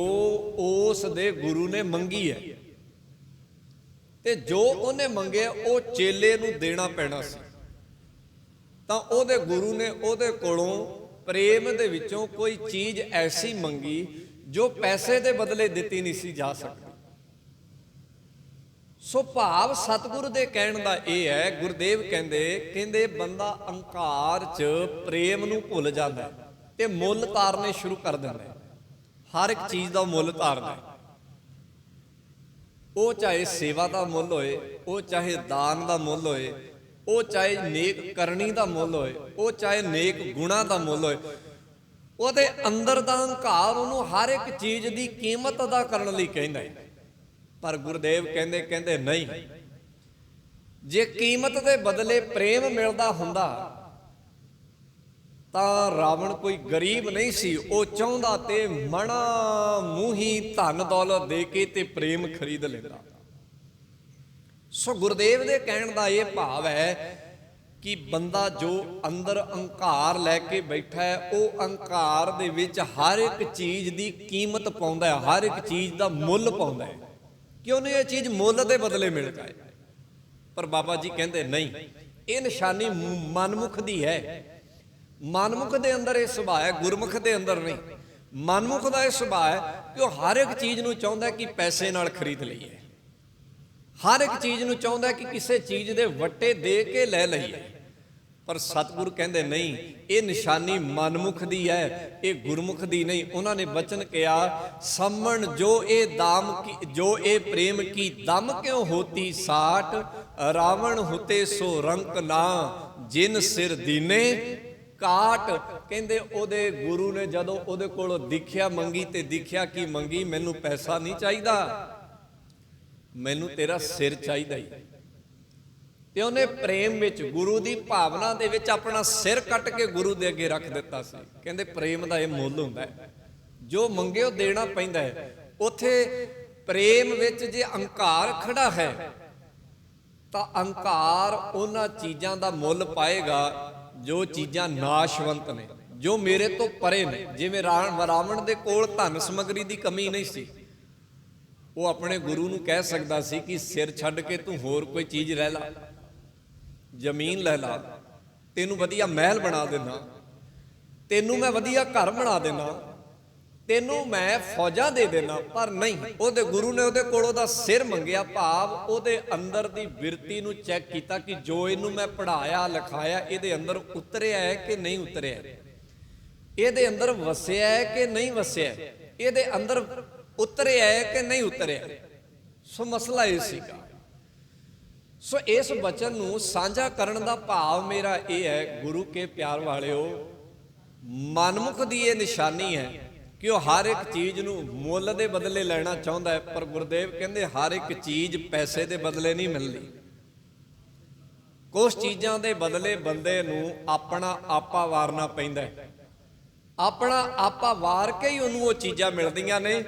ਉਸ ਦੇ ਗੁਰੂ ਨੇ ਮੰਗੀ ਹੈ, ਤੇ ਜੋ ਉਹਨੇ ਮੰਗਿਆ ਉਹ ਚੇਲੇ ਨੂੰ ਦੇਣਾ ਪੈਣਾ ਸੀ। ਤਾਂ ਉਹਦੇ ਗੁਰੂ ਨੇ ਉਹਦੇ ਕੋਲੋਂ ਪ੍ਰੇਮ ਦੇ ਵਿੱਚੋਂ ਕੋਈ ਚੀਜ਼ ਐਸੀ ਮੰਗੀ ਜੋ ਪੈਸੇ ਦੇ ਬਦਲੇ ਦਿੱਤੀ ਨਹੀਂ ਸੀ ਜਾ ਸਕਦੀ। ਸੋ ਭਾਵ ਸਤਿਗੁਰੂ ਦੇ ਕਹਿਣ ਦਾ ਇਹ ਹੈ, ਗੁਰਦੇਵ ਕਹਿੰਦੇ ਬੰਦਾ ਅਹੰਕਾਰ 'ਚ ਪ੍ਰੇਮ ਨੂੰ ਭੁੱਲ ਜਾਂਦਾ ਤੇ ਮੁੱਲ ਤਾਰਨੇ ਸ਼ੁਰੂ ਕਰ ਦਿੰਦਾ। ਹਰ ਇੱਕ ਚੀਜ਼ ਦਾ ਮੁੱਲ ਤਾਰਦਾ, ਉਹ ਚਾਹੇ ਸੇਵਾ ਦਾ ਮੁੱਲ ਹੋਏ, ਉਹ ਚਾਹੇ ਦਾਨ ਦਾ ਮੁੱਲ ਹੋਏ, ਉਹ ਚਾਹੇ ਨੇਕ ਕਰਨੀ ਦਾ ਮੁੱਲ ਹੋਏ, ਉਹ ਚਾਹੇ ਨੇਕ ਗੁਣਾ ਦਾ ਮੁੱਲ ਹੋਏ। ਉਹਦੇ ਅੰਦਰ ਦਾ ਅਹੰਕਾਰ ਉਹਨੂੰ ਹਰ ਇੱਕ ਚੀਜ਼ ਦੀ ਕੀਮਤ ਅਦਾ ਕਰਨ ਲਈ ਕਹਿੰਦਾ ਹੈ। ਪਰ ਗੁਰਦੇਵ ਕਹਿੰਦੇ ਨਹੀਂ, ਜੇ ਕੀਮਤ ਦੇ ਬਦਲੇ ਪ੍ਰੇਮ ਮਿਲਦਾ ਹੁੰਦਾ ਤਾਂ ਰਾਵਣ ਕੋਈ ਗਰੀਬ ਨਹੀਂ ਸੀ। ਉਹ ਚਾਹੁੰਦਾ ਤੇ ਮਣਾ ਮੂੰਹੀ ਧਨ ਦੌਲਤ ਦੇ ਕੇ ਤੇ ਪ੍ਰੇਮ ਖਰੀਦ ਲੈਂਦਾ। ਸੋ ਗੁਰਦੇਵ ਦੇ ਕਹਿਣ ਦਾ ਇਹ ਭਾਵ ਹੈ ਕਿ ਬੰਦਾ ਜੋ ਅੰਦਰ ਅਹੰਕਾਰ ਲੈ ਕੇ ਬੈਠਾ ਹੈ, ਉਹ ਅਹੰਕਾਰ ਦੇ ਵਿੱਚ ਹਰ ਇੱਕ ਚੀਜ਼ ਦੀ ਕੀਮਤ ਪਾਉਂਦਾ ਹੈ, ਹਰ ਇੱਕ ਚੀਜ਼ ਦਾ ਮੁੱਲ ਪਾਉਂਦਾ ਹੈ ਕਿ ਉਹਨੂੰ ਇਹ ਚੀਜ਼ ਮੁੱਲ ਦੇ ਬਦਲੇ ਮਿਲ ਜਾਏ। ਪਰ ਬਾਬਾ ਜੀ ਕਹਿੰਦੇ ਨਹੀਂ, ਇਹ ਨਿਸ਼ਾਨੀ ਮਨਮੁਖ ਦੀ ਹੈ। ਮਨਮੁਖ ਦੇ ਅੰਦਰ ਇਹ ਸੁਭਾਅ ਹੈ, ਗੁਰਮੁਖ ਦੇ ਅੰਦਰ ਨਹੀਂ। ਮਨਮੁਖ ਦਾ ਇਹ ਸੁਭਾਅ ਹੈ ਕਿ ਉਹ ਹਰ ਇੱਕ ਚੀਜ਼ ਨੂੰ ਚਾਹੁੰਦਾ ਕਿ ਪੈਸੇ ਨਾਲ ਖਰੀਦ ਲਈਏ, ਹਰ ਇੱਕ ਚੀਜ਼ ਨੂੰ ਚਾਹੁੰਦਾ ਕਿ ਕਿਸੇ ਚੀਜ਼ ਦੇ ਵੱਟੇ ਦੇ ਕੇ ਲੈ ਲਈਏ। ਪਰ ਸਤਿਗੁਰੂ ਕਹਿੰਦੇ ਨਹੀਂ, ਇਹ ਨਿਸ਼ਾਨੀ ਮਨਮੁਖ ਦੀ ਹੈ, ਇਹ ਗੁਰਮੁਖ ਦੀ ਨਹੀਂ। ਉਹਨਾਂ ਨੇ ਬਚਨ ਕਿਹਾ, ਸਮਣ ਜੋ ਇਹ ਦਾਮ ਕੀ, ਜੋ ਇਹ ਪ੍ਰੇਮ ਕੀ ਦਮ ਕਿਉਂ ਹੋਤੀ ਸਾਟ, ਰਾਵਣ ਹੁਤੇ ਸੋ ਰੰਕ ਨਾ ਜਿਨ ਸਿਰ ਦੀਨੇ ਕਾਟ। ਕਹਿੰਦੇ ਉਹਦੇ ਗੁਰੂ ਨੇ ਜਦੋਂ ਉਹਦੇ ਕੋਲੋਂ ਦੀਖਿਆ ਮੰਗੀ ਤੇ ਦੀਖਿਆ ਕੀ ਮੰਗੀ, ਮੈਨੂੰ ਪੈਸਾ ਨਹੀਂ ਚਾਹੀਦਾ, ਮੈਨੂੰ ਤੇਰਾ ਸਿਰ ਚਾਹੀਦਾ ਹੀ। ਤੇ ਉਹਨੇ ਪ੍ਰੇਮ ਵਿੱਚ, ਗੁਰੂ ਦੀ ਭਾਵਨਾ ਦੇ ਵਿੱਚ ਆਪਣਾ ਸਿਰ ਕੱਟ ਕੇ ਗੁਰੂ ਦੇ ਅੱਗੇ ਰੱਖ ਦਿੱਤਾ ਸੀ। ਕਹਿੰਦੇ ਪ੍ਰੇਮ ਦਾ ਇਹ ਮੁੱਲ ਹੁੰਦਾ ਹੈ, ਜੋ ਮੰਗੇ ਉਹ ਦੇਣਾ ਪੈਂਦਾ ਹੈ। ਉੱਥੇ ਪ੍ਰੇਮ ਵਿੱਚ ਜੇ ਅਹੰਕਾਰ ਖੜਾ ਹੈ ਤਾਂ ਅਹੰਕਾਰ ਉਹਨਾਂ ਚੀਜ਼ਾਂ ਦਾ ਮੁੱਲ ਪਾਏਗਾ ਜੋ ਚੀਜ਼ਾਂ ਨਾਸ਼ਵੰਤ ਨੇ, ਜੋ ਮੇਰੇ ਤੋਂ ਪਰੇ ਨੇ। ਜਿਵੇਂ ਰਾਵਣ ਦੇ ਕੋਲ ਧਨ ਸਮੱਗਰੀ ਦੀ ਕਮੀ ਨਹੀਂ ਸੀ, ਉਹ ਆਪਣੇ ਗੁਰੂ ਨੂੰ ਕਹਿ ਸਕਦਾ ਸੀ ਕਿ ਸਿਰ ਛੱਡ ਕੇ ਤੂੰ ਹੋਰ ਕੋਈ ਚੀਜ਼ ਲੈ ਲਾ, ਜ਼ਮੀਨ ਲੈ ਲਾ, ਤੈਨੂੰ ਵਧੀਆ ਮਹਿਲ ਬਣਾ ਦੇਣਾ, ਤੈਨੂੰ ਮੈਂ ਵਧੀਆ ਘਰ ਬਣਾ ਦੇਣਾ, ਤੈਨੂੰ ਮੈਂ ਫੌਜਾਂ ਦੇ ਦੇਣਾ। ਪਰ ਨਹੀਂ, ਉਹਦੇ ਗੁਰੂ ਨੇ ਉਹਦੇ ਕੋਲ ਉਹਦਾ ਸਿਰ ਮੰਗਿਆ। ਭਾਵ ਉਹਦੇ ਅੰਦਰ ਦੀ ਬਿਰਤੀ ਨੂੰ ਚੈੱਕ ਕੀਤਾ ਕਿ ਜੋ ਇਹਨੂੰ ਮੈਂ ਪੜ੍ਹਾਇਆ ਲਿਖਾਇਆ, ਇਹਦੇ ਅੰਦਰ ਉਤਰਿਆ ਹੈ ਕਿ ਨਹੀਂ ਉਤਰਿਆ, ਇਹਦੇ ਅੰਦਰ ਵਸਿਆ ਹੈ ਕਿ ਨਹੀਂ ਵਸਿਆ, ਇਹਦੇ ਅੰਦਰ ਉਤਰਿਆ ਹੈ ਕਿ ਨਹੀਂ ਉਤਰਿਆ। ਸੋ ਮਸਲਾ ਇਹ ਸੀਗਾ। ਸੋ ਇਸ ਬਚਨ ਨੂੰ ਸਾਂਝਾ ਕਰਨ ਦਾ ਭਾਵ ਮੇਰਾ ਇਹ ਹੈ, ਗੁਰੂ ਕੇ ਪਿਆਰ ਵਾਲਿਓ, ਮਨਮੁਖ ਦੀ ਇਹ ਨਿਸ਼ਾਨੀ ਹੈ ਕਿ ਉਹ ਹਰ ਇੱਕ ਚੀਜ਼ ਨੂੰ ਮੁੱਲ ਦੇ ਬਦਲੇ ਲੈਣਾ ਚਾਹੁੰਦਾ ਹੈ। ਪਰ ਗੁਰਦੇਵ ਕਹਿੰਦੇ ਹਰ ਇੱਕ ਚੀਜ਼ ਪੈਸੇ ਦੇ ਬਦਲੇ ਨਹੀਂ ਮਿਲਦੀ। ਕੁਝ ਚੀਜ਼ਾਂ ਦੇ ਬਦਲੇ ਬੰਦੇ ਨੂੰ ਆਪਣਾ ਆਪਾ ਵਾਰਨਾ ਪੈਂਦਾ ਹੈ। ਆਪਣਾ ਆਪਾ ਵਾਰ ਕੇ ਹੀ ਉਹਨੂੰ ਉਹ ਚੀਜ਼ਾਂ ਮਿਲਦੀਆਂ ਨੇ।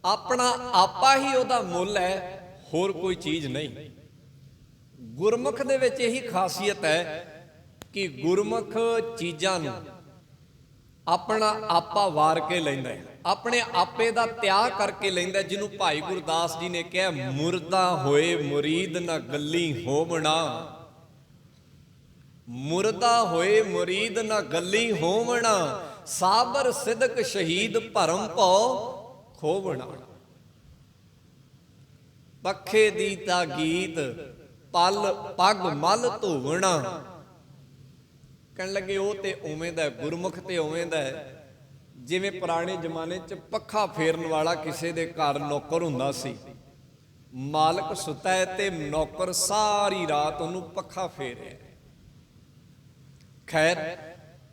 ਆਪਣਾ ਆਪਾ ਹੀ ਉਹਦਾ ਮੁੱਲ ਹੈ, ਹੋਰ ਕੋਈ ਚੀਜ਼ ਨਹੀਂ। ਗੁਰਮੁਖ ਦੇ ਵਿੱਚ ਇਹੀ ਖਾਸੀਅਤ ਹੈ ਕਿ ਗੁਰਮੁਖ ਚੀਜ਼ਾਂ ਨੂੰ ਆਪਣਾ ਆਪਾ ਵਾਰ ਕੇ ਲੈਂਦਾ ਹੈ, ਆਪਣੇ ਆਪੇ ਦਾ ਤਿਆਗ ਕਰਕੇ ਲੈਂਦਾ, ਜਿਹਨੂੰ ਭਾਈ ਗੁਰਦਾਸ ਜੀ ਨੇ ਕਿਹਾ, ਮੁਰਦਾ ਹੋਏ ਮੁਰੀਦ ਨਾ ਗੱਲੀ ਹੋਵਣਾ, ਮੁਰਦਾ ਹੋਏ ਮੁਰੀਦ ਨਾ ਗੱਲੀ ਹੋਵਣਾ, ਸਾਬਰ ਸਿਦਕ ਸ਼ਹੀਦ ਭਰਮ ਭਉ ਖੋਵਣਾ। ਪੱਖੇ ਦੀ ਤਾਂ ਗੀਤ ਪਲ ਪੱਗ ਮਲ ਧੋਵਣਾ। ਕਹਿਣ ਲੱਗੇ ਉਹ ਤੇ ਉਵੇਂ ਦਾ, ਗੁਰਮੁਖ ਤੇ ਉਵੇਂ ਦਾ ਜਿਵੇਂ ਪੁਰਾਣੇ ਜ਼ਮਾਨੇ 'ਚ ਪੱਖਾ ਫੇਰਨ ਵਾਲਾ ਕਿਸੇ ਦੇ ਘਰ ਨੌਕਰ ਹੁੰਦਾ ਸੀ। ਮਾਲਕ ਸੁੱਤਾ ਹੈ ਤੇ ਨੌਕਰ ਸਾਰੀ ਰਾਤ ਉਹਨੂੰ ਪੱਖਾ ਫੇਰ ਰਿਹਾ। ਖੈਰ,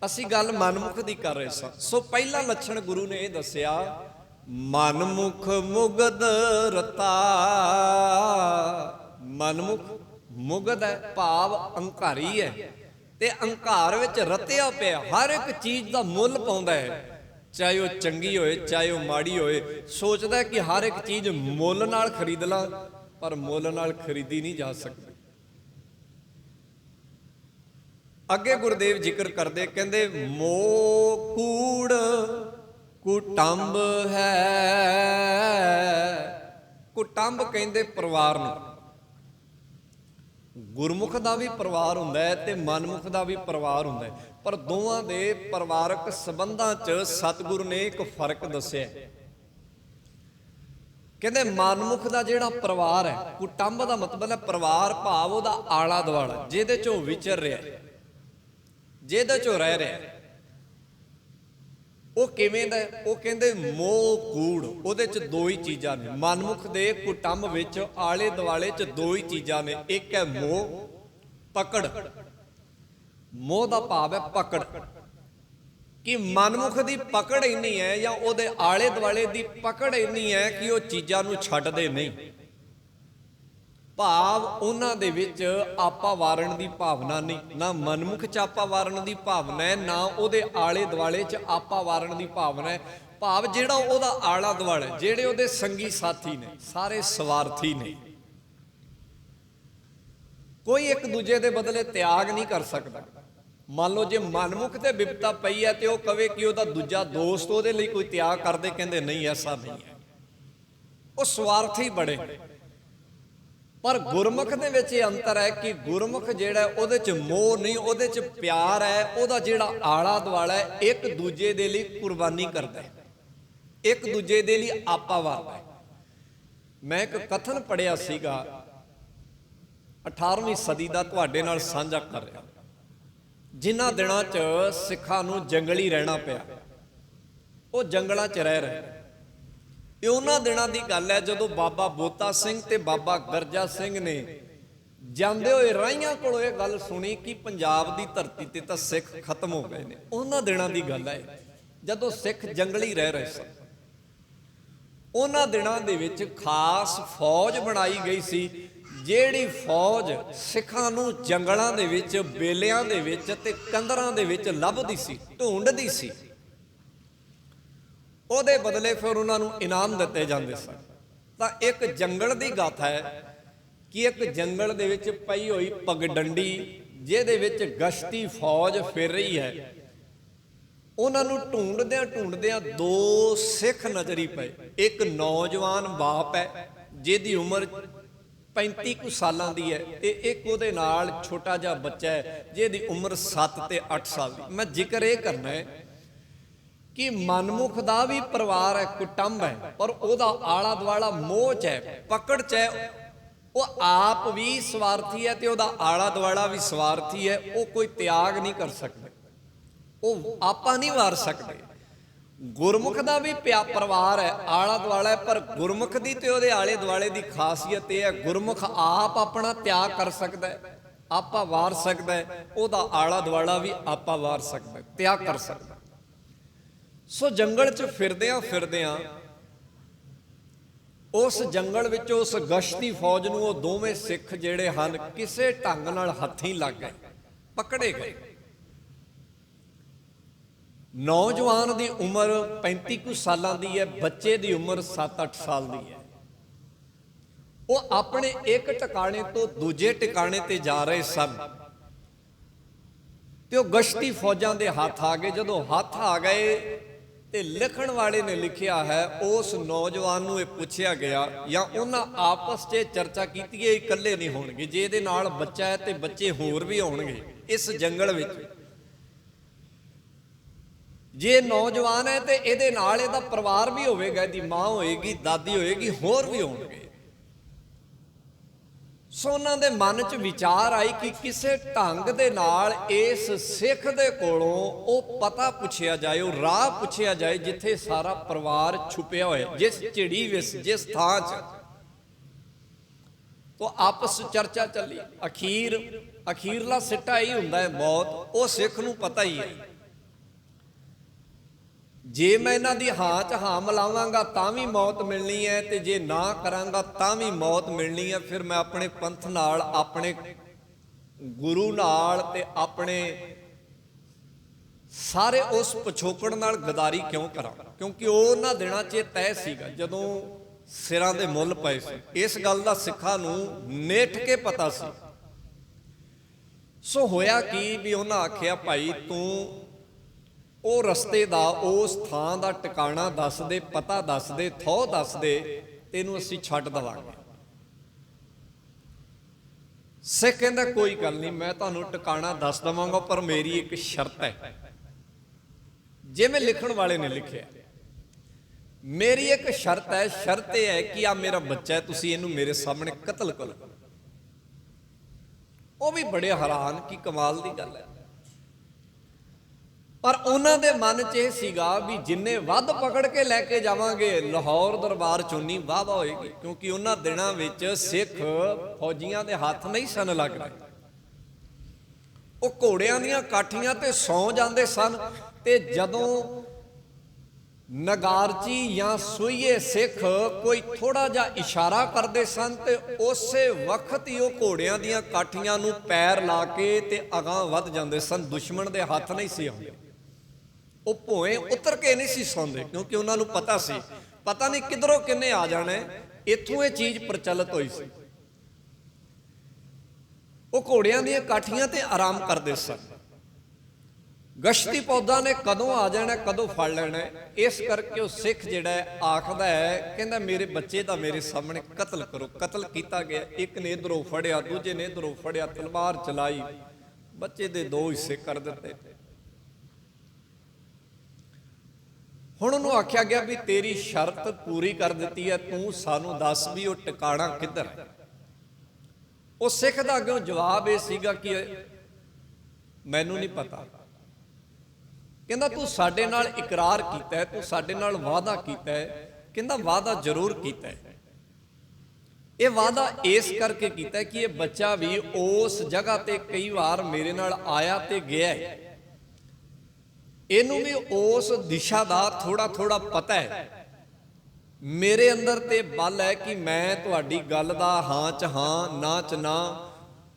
ਅਸੀਂ ਗੱਲ ਮਨਮੁਖ ਦੀ ਕਰ ਰਹੇ ਸਾਂ। ਸੋ ਪਹਿਲਾ ਲੱਛਣ ਗੁਰੂ ਨੇ ਇਹ ਦੱਸਿਆ, ਮਨਮੁਖ ਮੁਗਧ ਰਤਾ। ਮਨਮੁਖ ਮੁਗਧ ਹੈ, ਭਾਵ ਅਹੰਕਾਰੀ ਹੈ, ਤੇ ਅਹੰਕਾਰ ਵਿੱਚ ਰਤਿਆ ਪਿਆ, ਹਰ ਇੱਕ ਚੀਜ਼ ਦਾ ਮੁੱਲ ਪਾਉਂਦਾ ਹੈ, ਚਾਹੇ ਉਹ ਚੰਗੀ ਹੋਏ ਚਾਹੇ ਉਹ ਮਾੜੀ ਹੋਏ। ਸੋਚਦਾ ਕਿ ਹਰ ਇੱਕ ਚੀਜ਼ ਮੁੱਲ ਨਾਲ ਖਰੀਦ ਲਾਂ, ਪਰ ਮੁੱਲ ਨਾਲ ਖਰੀਦੀ ਨਹੀਂ ਜਾ ਸਕਦੀ। ਅੱਗੇ ਗੁਰਦੇਵ ਜ਼ਿਕਰ ਕਰਦੇ, ਕਹਿੰਦੇ ਮੋਹ ਕੂੜ ਕੁਟੰਬ ਹੈ। ਕੁਟੰਬ ਕਹਿੰਦੇ ਪਰਿਵਾਰ ਨੂੰ। ਗੁਰਮੁਖ ਦਾ ਵੀ ਪਰਿਵਾਰ ਹੁੰਦਾ ਹੈ ਤੇ ਮਨਮੁਖ ਦਾ ਵੀ ਪਰਿਵਾਰ ਹੁੰਦਾ ਹੈ, ਪਰ ਦੋਵਾਂ ਦੇ ਪਰਿਵਾਰਕ ਸੰਬੰਧਾਂ 'ਚ ਸਤਿਗੁਰੂ ਨੇ ਇੱਕ ਫਰਕ ਦੱਸਿਆ। ਕਹਿੰਦੇ ਮਨਮੁਖ ਦਾ ਜਿਹੜਾ ਪਰਿਵਾਰ ਹੈ, ਕੁਟੰਬ ਦਾ ਮਤਲਬ ਹੈ ਪਰਿਵਾਰ, ਭਾਵ ਉਹਦਾ ਆਲਾ ਦੁਆਲਾ, ਜਿਹਦੇ 'ਚ ਉਹ ਵਿਚਰ ਰਿਹਾ, ਜਿਹਦੇ 'ਚ ਉਹ ਰਹਿ ਰਿਹਾ। ਉਹ ਕਿਵੇਂ ਦਾ? ਉਹ ਕਹਿੰਦੇ ਮੋਹ ਕੂੜ। ਉਹਦੇ 'ਚ ਦੋ ਹੀ ਚੀਜ਼ਾਂ ਨੇ। ਮਨਮੁਖ ਦੇ ਕੁਟੰਬ ਵਿੱਚ ਆਲੇ ਦੁਆਲੇ 'ਚ ਦੋ ਹੀ ਚੀਜ਼ਾਂ ਨੇ, ਇੱਕ ਹੈ ਮੋਹ, ਪਕੜ। ਮੋਹ ਦਾ ਭਾਵ ਹੈ ਪਕੜ, ਕਿ ਮਨਮੁਖ ਦੀ ਪਕੜ ਇੰਨੀ ਹੈ ਜਾਂ ਉਹਦੇ ਆਲੇ ਦੁਆਲੇ ਦੀ ਪਕੜ ਇੰਨੀ ਹੈ ਕਿ ਉਹ ਚੀਜ਼ਾਂ ਨੂੰ ਛੱਡਦੇ ਨਹੀਂ। ਭਾਵ ਉਹਨਾਂ ਦੇ ਵਿੱਚ ਆਪਾ ਵਾਰਨ ਦੀ ਭਾਵਨਾ ਨਹੀਂ। ਨਾ ਮਨਮੁਖ 'ਚ ਆਪਾ ਵਾਰਨ ਦੀ ਭਾਵਨਾ ਹੈ, ਨਾ ਉਹਦੇ ਆਲੇ ਦੁਆਲੇ 'ਚ ਆਪਾ ਵਾਰਨ ਦੀ ਭਾਵਨਾ ਹੈ। ਭਾਵ ਜਿਹੜਾ ਉਹਦਾ ਆਲਾ ਦੁਆਲਾ, ਜਿਹੜੇ ਉਹਦੇ ਸੰਗੀ ਸਾਥੀ ਨੇ, ਸਾਰੇ ਸਵਾਰਥੀ ਨੇ। ਕੋਈ ਇੱਕ ਦੂਜੇ ਦੇ ਬਦਲੇ ਤਿਆਗ ਨਹੀਂ ਕਰ ਸਕਦਾ। ਮੰਨ ਲਓ ਜੇ ਮਨਮੁਖ ਤੇ ਵਿਪਤਾ ਪਈ ਹੈ ਤੇ ਉਹ ਕਵੇ ਕਿ ਉਹਦਾ ਦੂਜਾ ਦੋਸਤ ਉਹਦੇ ਲਈ ਕੋਈ ਤਿਆਗ ਕਰਦੇ, ਕਹਿੰਦੇ ਨਹੀਂ, ਐਸਾ ਨਹੀਂ ਹੈ। ਉਹ ਸਵਾਰਥੀ ਬੜੇ। ਪਰ ਗੁਰਮੁਖ ਦੇ ਵਿੱਚ ਇਹ ਅੰਤਰ ਹੈ ਕਿ ਗੁਰਮੁਖ ਜਿਹੜਾ ਉਹਦੇ 'ਚ ਮੋਹ ਨਹੀਂ, ਉਹਦੇ 'ਚ ਪਿਆਰ ਹੈ। ਉਹਦਾ ਜਿਹੜਾ ਆਲਾ ਦੁਆਲਾ ਹੈ ਇੱਕ ਦੂਜੇ ਦੇ ਲਈ ਕੁਰਬਾਨੀ ਕਰਦਾ ਹੈ, ਇੱਕ ਦੂਜੇ ਦੇ ਲਈ ਆਪਾ ਵਾਰਦਾ ਹੈ। ਮੈਂ ਇੱਕ ਕਥਨ ਪੜ੍ਹਿਆ ਸੀਗਾ 18ਵੀਂ ਸਦੀ ਦਾ, ਤੁਹਾਡੇ ਨਾਲ ਸਾਂਝਾ ਕਰ ਰਿਹਾ। ਜਿਨ੍ਹਾਂ ਦਿਨਾਂ 'ਚ ਸਿੱਖਾਂ ਨੂੰ ਜੰਗਲੀ ਰਹਿਣਾ ਪਿਆ, ਉਹ ਜੰਗਲਾਂ 'ਚ ਰਹਿ ਰਹੇ। ਇਹ ਉਹਨਾਂ ਦਿਨਾਂ ਦੀ ਗੱਲ ਹੈ ਜਦੋਂ ਬਾਬਾ ਬੋਤਾ ਸਿੰਘ ਤੇ ਬਾਬਾ ਗਰਜਾ ਸਿੰਘ ਨੇ ਜਾਂਦੇ ਹੋਏ ਰਾਹੀਆਂ ਕੋਲੋਂ ਇਹ ਗੱਲ ਸੁਣੀ ਕਿ ਪੰਜਾਬ ਦੀ ਧਰਤੀ ਤੇ ਤਾਂ ਸਿੱਖ ਖਤਮ ਹੋ ਗਏ ਨੇ। ਉਹਨਾਂ ਦਿਨਾਂ ਦੀ ਗੱਲ ਹੈ ਜਦੋਂ ਸਿੱਖ ਜੰਗਲੀ ਰਹਿ ਰਹੇ ਸਨ। ਉਹਨਾਂ ਦਿਨਾਂ ਦੇ ਵਿੱਚ ਖਾਸ ਫੌਜ ਬਣਾਈ ਗਈ ਸੀ, ਜਿਹੜੀ ਫੌਜ ਸਿੱਖਾਂ ਨੂੰ ਜੰਗਲਾਂ ਦੇ ਵਿੱਚ, ਬੇਲਿਆਂ ਦੇ ਵਿੱਚ ਤੇ ਕੰਦਰਾਂ ਦੇ ਵਿੱਚ ਲੱਭਦੀ ਸੀ, ਢੂੰਡਦੀ ਸੀ। ਉਹਦੇ ਬਦਲੇ ਫਿਰ ਉਹਨਾਂ ਨੂੰ ਇਨਾਮ ਦਿੱਤੇ ਜਾਂਦੇ ਸਨ। ਤਾਂ ਇੱਕ ਜੰਗਲ ਦੀ ਗਾਥਾ ਹੈ ਕਿ ਇੱਕ ਜੰਗਲ ਦੇ ਵਿੱਚ ਪਈ ਹੋਈ ਪਗਡੰਡੀ, ਜਿਹਦੇ ਵਿੱਚ ਗਸ਼ਤੀ ਫੌਜ ਫਿਰ ਰਹੀ ਹੈ, ਉਹਨਾਂ ਨੂੰ ਢੂੰਡਦਿਆਂ ਢੂੰਡਦਿਆਂ ਦੋ ਸਿੱਖ ਨਜ਼ਰੀ ਪਏ। ਇੱਕ ਨੌਜਵਾਨ ਬਾਪ ਹੈ ਜਿਹਦੀ ਉਮਰ 35 ਕੁ ਸਾਲਾਂ ਦੀ ਹੈ, ਤੇ ਇੱਕ ਉਹਦੇ ਨਾਲ ਛੋਟਾ ਜਿਹਾ ਬੱਚਾ ਹੈ ਜਿਹਦੀ ਉਮਰ 7 ਤੇ 8 ਸਾਲ ਦੀ। ਮੈਂ ਜ਼ਿਕਰ ਇਹ ਕਰਨਾ ਹੈ ਕਿ ਮਨਮੁਖ ਦਾ ਵੀ ਪਰਿਵਾਰ ਹੈ, ਕੁਟੰਬ ਹੈ, ਪਰ ਉਹਦਾ ਆਲਾ ਦੁਆਲਾ ਮੋਹ 'ਚ ਹੈ, ਪਕੜ 'ਚ ਹੈ। ਉਹ ਆਪ ਵੀ ਸਵਾਰਥੀ ਹੈ ਤੇ ਉਹਦਾ ਆਲਾ ਦੁਆਲਾ ਵੀ ਸਵਾਰਥੀ ਹੈ। ਉਹ ਕੋਈ ਤਿਆਗ ਨਹੀਂ ਕਰ ਸਕਦੇ, ਉਹ ਆਪਾ ਨਹੀਂ ਵਾਰ ਸਕਦੇ। ਗੁਰਮੁਖ ਦਾ ਵੀ ਪਰਿਵਾਰ ਹੈ, ਆਲਾ ਦੁਆਲਾ ਹੈ, ਪਰ ਗੁਰਮੁਖ ਦੀ ਤੇ ਉਹਦੇ ਆਲੇ ਦੁਆਲੇ ਦੀ ਖਾਸੀਅਤ ਇਹ ਹੈ, ਗੁਰਮੁਖ ਆਪ ਆਪਣਾ ਤਿਆਗ ਕਰ ਸਕਦਾ ਹੈ, ਆਪਾ ਵਾਰ ਸਕਦਾ ਹੈ। ਉਹਦਾ ਆਲਾ ਦੁਆਲਾ ਵੀ ਆਪਾ ਵਾਰ ਸਕਦਾ ਹੈ, ਤਿਆਗ ਕਰ ਸਕਦਾ। ਸੋ ਜੰਗਲ 'ਚ ਫਿਰਦਿਆਂ ਫਿਰਦਿਆਂ ਉਸ ਜੰਗਲ ਵਿੱਚ ਉਸ ਗਸ਼ਤੀ ਫੌਜ ਨੂੰ ਉਹ ਦੋਵੇਂ ਸਿੱਖ ਜਿਹੜੇ ਹਨ ਕਿਸੇ ਢੰਗ ਨਾਲ ਹੱਥੀਂ ਲੱਗ ਗਏ, ਪਕੜੇ ਗਏ। ਨੌਜਵਾਨ ਦੀ ਉਮਰ 35 ਕੁ ਸਾਲਾਂ ਦੀ ਹੈ, ਬੱਚੇ ਦੀ ਉਮਰ 7-8 ਸਾਲ ਦੀ ਹੈ। ਉਹ ਆਪਣੇ ਇੱਕ ਟਿਕਾਣੇ ਤੋਂ ਦੂਜੇ ਟਿਕਾਣੇ ਤੇ ਜਾ ਰਹੇ ਸਨ ਤੇ ਉਹ ਗਸ਼ਤੀ ਫੌਜਾਂ ਦੇ ਹੱਥ ਆ ਗਏ। ਜਦੋਂ ਹੱਥ ਆ ਗਏ ਤੇ ਲਿਖਣ ਵਾਲੇ ਨੇ ਲਿਖਿਆ ਹੈ, ਉਸ ਨੌਜਵਾਨ ਨੂੰ ਇਹ ਪੁੱਛਿਆ ਗਿਆ ਜਾਂ ਉਹਨਾਂ ਆਪਸ 'ਚ ਚਰਚਾ ਕੀਤੀ ਹੈ, ਇਕੱਲੇ ਨਹੀਂ ਹੋਣਗੇ, ਜੇ ਇਹਦੇ ਨਾਲ ਬੱਚਾ ਹੈ ਤੇ ਬੱਚੇ ਹੋਰ ਵੀ ਹੋਣਗੇ ਇਸ ਜੰਗਲ ਵਿੱਚ। ਜੇ ਨੌਜਵਾਨ ਹੈ ਤੇ ਇਹਦੇ ਨਾਲ ਇਹਦਾ ਪਰਿਵਾਰ ਵੀ ਹੋਵੇਗਾ, ਇਹਦੀ ਮਾਂ ਹੋਏਗੀ, ਦਾਦੀ ਹੋਏਗੀ, ਹੋਰ ਵੀ ਹੋਣਗੇ। ਸੋ ਉਹਨਾਂ ਦੇ ਮਨ 'ਚ ਵਿਚਾਰ ਆਈ ਕਿ ਕਿਸੇ ਢੰਗ ਦੇ ਨਾਲ ਇਸ ਸਿੱਖ ਦੇ ਕੋਲੋਂ ਉਹ ਪਤਾ ਪੁੱਛਿਆ ਜਾਏ, ਉਹ ਰਾਹ ਪੁੱਛਿਆ ਜਾਏ ਜਿੱਥੇ ਸਾਰਾ ਪਰਿਵਾਰ ਛੁਪਿਆ ਹੋਇਆ, ਜਿਸ ਝਿੜੀ ਵਿੱਚ, ਜਿਸ ਥਾਂ 'ਚ। तो आपस चर्चा चली। अखीरला सिੱਟਾ ही हुंदा है मौत। वो सिख नूं पता ही है, जे मैं इन्हां दी हां च हां मिलावांगा तां भी मौत मिलनी है, ते जे ना करांगा तां भी मौत मिलनी है। फिर मैं अपने पंथ नाल, अपने गुरु नाल ते अपने सारे उस पिछोकड़ नाल गदारी क्यों करा? क्योंकि उन्हां दिनां 'ਚ तय सीगा जदों सिरां दे मुੱਲ पए सी। इस गल दा सिखां नूं नेठ के पता सी। सो होया कि भी उन्हां आखिया भाई तूं ਉਹ ਰਸਤੇ ਦਾ, ਉਸ ਥਾਂ ਦਾ ਟਿਕਾਣਾ ਦੱਸ ਦੇ, ਪਤਾ ਦੱਸ ਦੇ, ਥਹੁ ਦੱਸ ਦੇ, ਤੈਨੂੰ ਅਸੀਂ ਛੱਡ ਦੇਵਾਂਗੇ। ਸਿੱਖ ਕਹਿੰਦਾ ਕੋਈ ਗੱਲ ਨਹੀਂ, ਮੈਂ ਤੁਹਾਨੂੰ ਟਿਕਾਣਾ ਦੱਸ ਦੇਵਾਂਗਾ, ਪਰ ਮੇਰੀ ਇੱਕ ਸ਼ਰਤ ਹੈ। ਜਿਵੇਂ ਲਿਖਣ ਵਾਲੇ ਨੇ ਲਿਖਿਆ, ਮੇਰੀ ਇੱਕ ਸ਼ਰਤ ਹੈ। ਸ਼ਰਤ ਇਹ ਹੈ ਕਿ ਆ ਮੇਰਾ ਬੱਚਾ ਹੈ, ਤੁਸੀਂ ਇਹਨੂੰ ਮੇਰੇ ਸਾਹਮਣੇ ਕਤਲ ਕਰੋ। ਉਹ ਵੀ ਬੜੇ ਹੈਰਾਨ ਕਿ ਕਮਾਲ ਦੀ ਗੱਲ ਹੈ। पर उन्होंने मन च यह सीगा भी जिन्ने वध पकड़ के लैके जावांगे लाहौर दरबार चों नहीं वाह वाह होएगी, क्योंकि उन्होंने दिनों विच सिख फौजियां दे हथ नहीं सन लगदे। वो घोड़ियां दीयां काठियां ते सौ जांदे सन, ते जदों नगारची या सूईए सिख कोई थोड़ा जा इशारा करते सन, ते उस वक्त ही वो घोड़ियां दीयां काठियां नूं पैर ला के ते अगां वध जांदे सन। दुश्मन दे हथ नहीं सी आउंदे। वो भोए उतर के नहीं सी सौंदे, क्योंकि उन्होंने पता सी पता नहीं किधरों किन्ने आ जाना है। इत्थों ये चीज प्रचलित हुई सी। वो घोड़ियां दीयां काठियां ते आराम करते सन। गश्ती पौधा ने कदों आ जाना, कदों फड़ लेना है। इस करके वो सिख जिहड़ा आखदा है, कहंदा मेरे बच्चे दा मेरे सामने कतल करो। कतल किया गया। एक ने इधरों फड़िया, दूजे ने इधरों फड़िया, तलवार चलाई, बच्चे दे दो हिस्से कर दिते। हुण उहनूं आख्या गया भी तेरी शर्त पूरी कर दी है, तू सानू दस भी वो टिकाणा किधर है। उस सिख दा अगों जवाब यह सीगा कि मैनू नहीं पता। कहंदा तू साडे नाल इकरार कीता है, तू साडे नाल वादा कीता है। कहंदा वादा जरूर कीता है। ये वादा इस करके कीता है कि यह बच्चा भी उस जगह ते कई बार मेरे नाल आया ते गया है। इनू भी उस दिशा का थोड़ा थोड़ा पता है। मेरे अंदर ते बल है कि मैं तुहाडी गल दा हां च हां, ना च ना,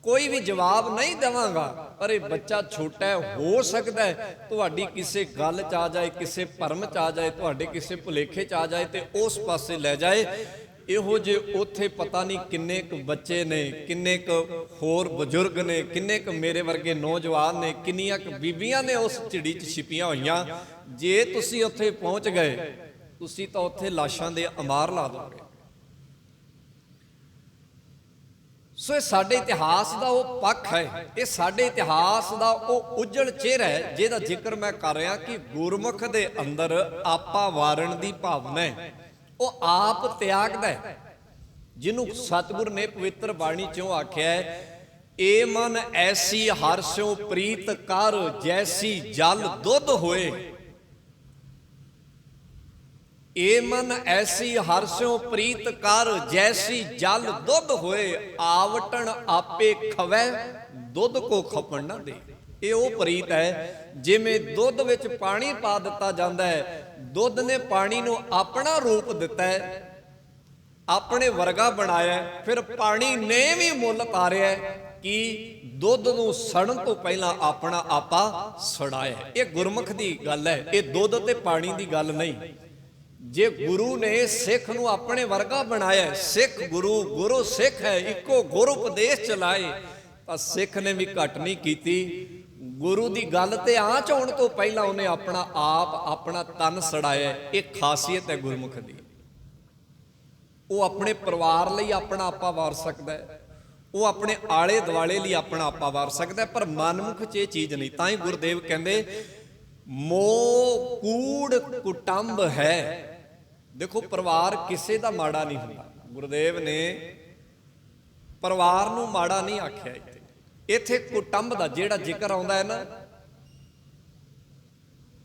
कोई भी जवाब नहीं देवांगा। पर यह बच्चा छोटा है, हो सकता है तुहाडी किसी गल च आ जाए, किसी भरम च आ जाए, तुहाडे किसी भुलेखे च आ जाए तो उस पासे लै जाए। इहो जे उत्थे पता नहीं किन्ने क बच्चे ने, किन्ने क होर बजुर्ग ने, किन्ने क मेरे वर्गे नौजवान ने, किन्नियां क बीबियां ने उस चिड़ी च छिपियां होईयां। जे तुसी उत्थे पहुंच गए, तुसी तां उत्थे लाशां दे अमार ला दोगे। सो ये साडे इतिहास दा वो पक्ष है, ये साडे इतिहास दा वो उज्जल चेहरा है जिहदा जिक्र मैं कर रहा कि गुरमुख दे अंदर आपा वारण दी भावना है। वो आप त्यागदा है, जिन्हों सतगुर ने पवित्र बाणी चों आख्या है, ए मन ऐसी हर स्यों प्रीत कर जैसी जल दुध होए। ए मन ऐसी हर स्यों प्रीत कर जैसी जल दुध होए। आवटन आपे खवै दुध को खपन ना दे। ये वो प्रीत है जिमें दुध विच पानी पा दिता जाता है। दुध ने पानी नूं अपना रूप दिता है, अपने वर्गा बनाया है। फिर पानी ने भी मुल तारिया है कि दुध नूं सड़न तो पहला अपना आपा सड़ाया है। ये गुरमुख दी गल है, ये दुध ते पानी दी गल नहीं। जे गुरु ने सिख नूं अपने वर्गा बनाया, सिख गुरु, गुरु सिख है, इको गुरु उपदेश चलाए, तां सिख ने भी घट नहीं कीती। गुरु की गल ते आँच आने तो पहला उन्हें अपना आप, अपना तन सड़ाया। एक खासियत है गुरमुख की। वो अपने परिवार लई अपना आपा वार सकता है, वो अपने आले दुआले लिए अपना आपा वार सकता है, पर मनमुख च ये चीज़ नहीं। तां ही गुरुदेव कहते मोह कूड़ कुटुंब है। देखो परिवार किसी का माड़ा नहीं होता। गुरुदेव ने परिवार नूं माड़ा नहीं आख्या। इत्थे कुटुंब का जिहड़ा जिक्र आउंदा है ना,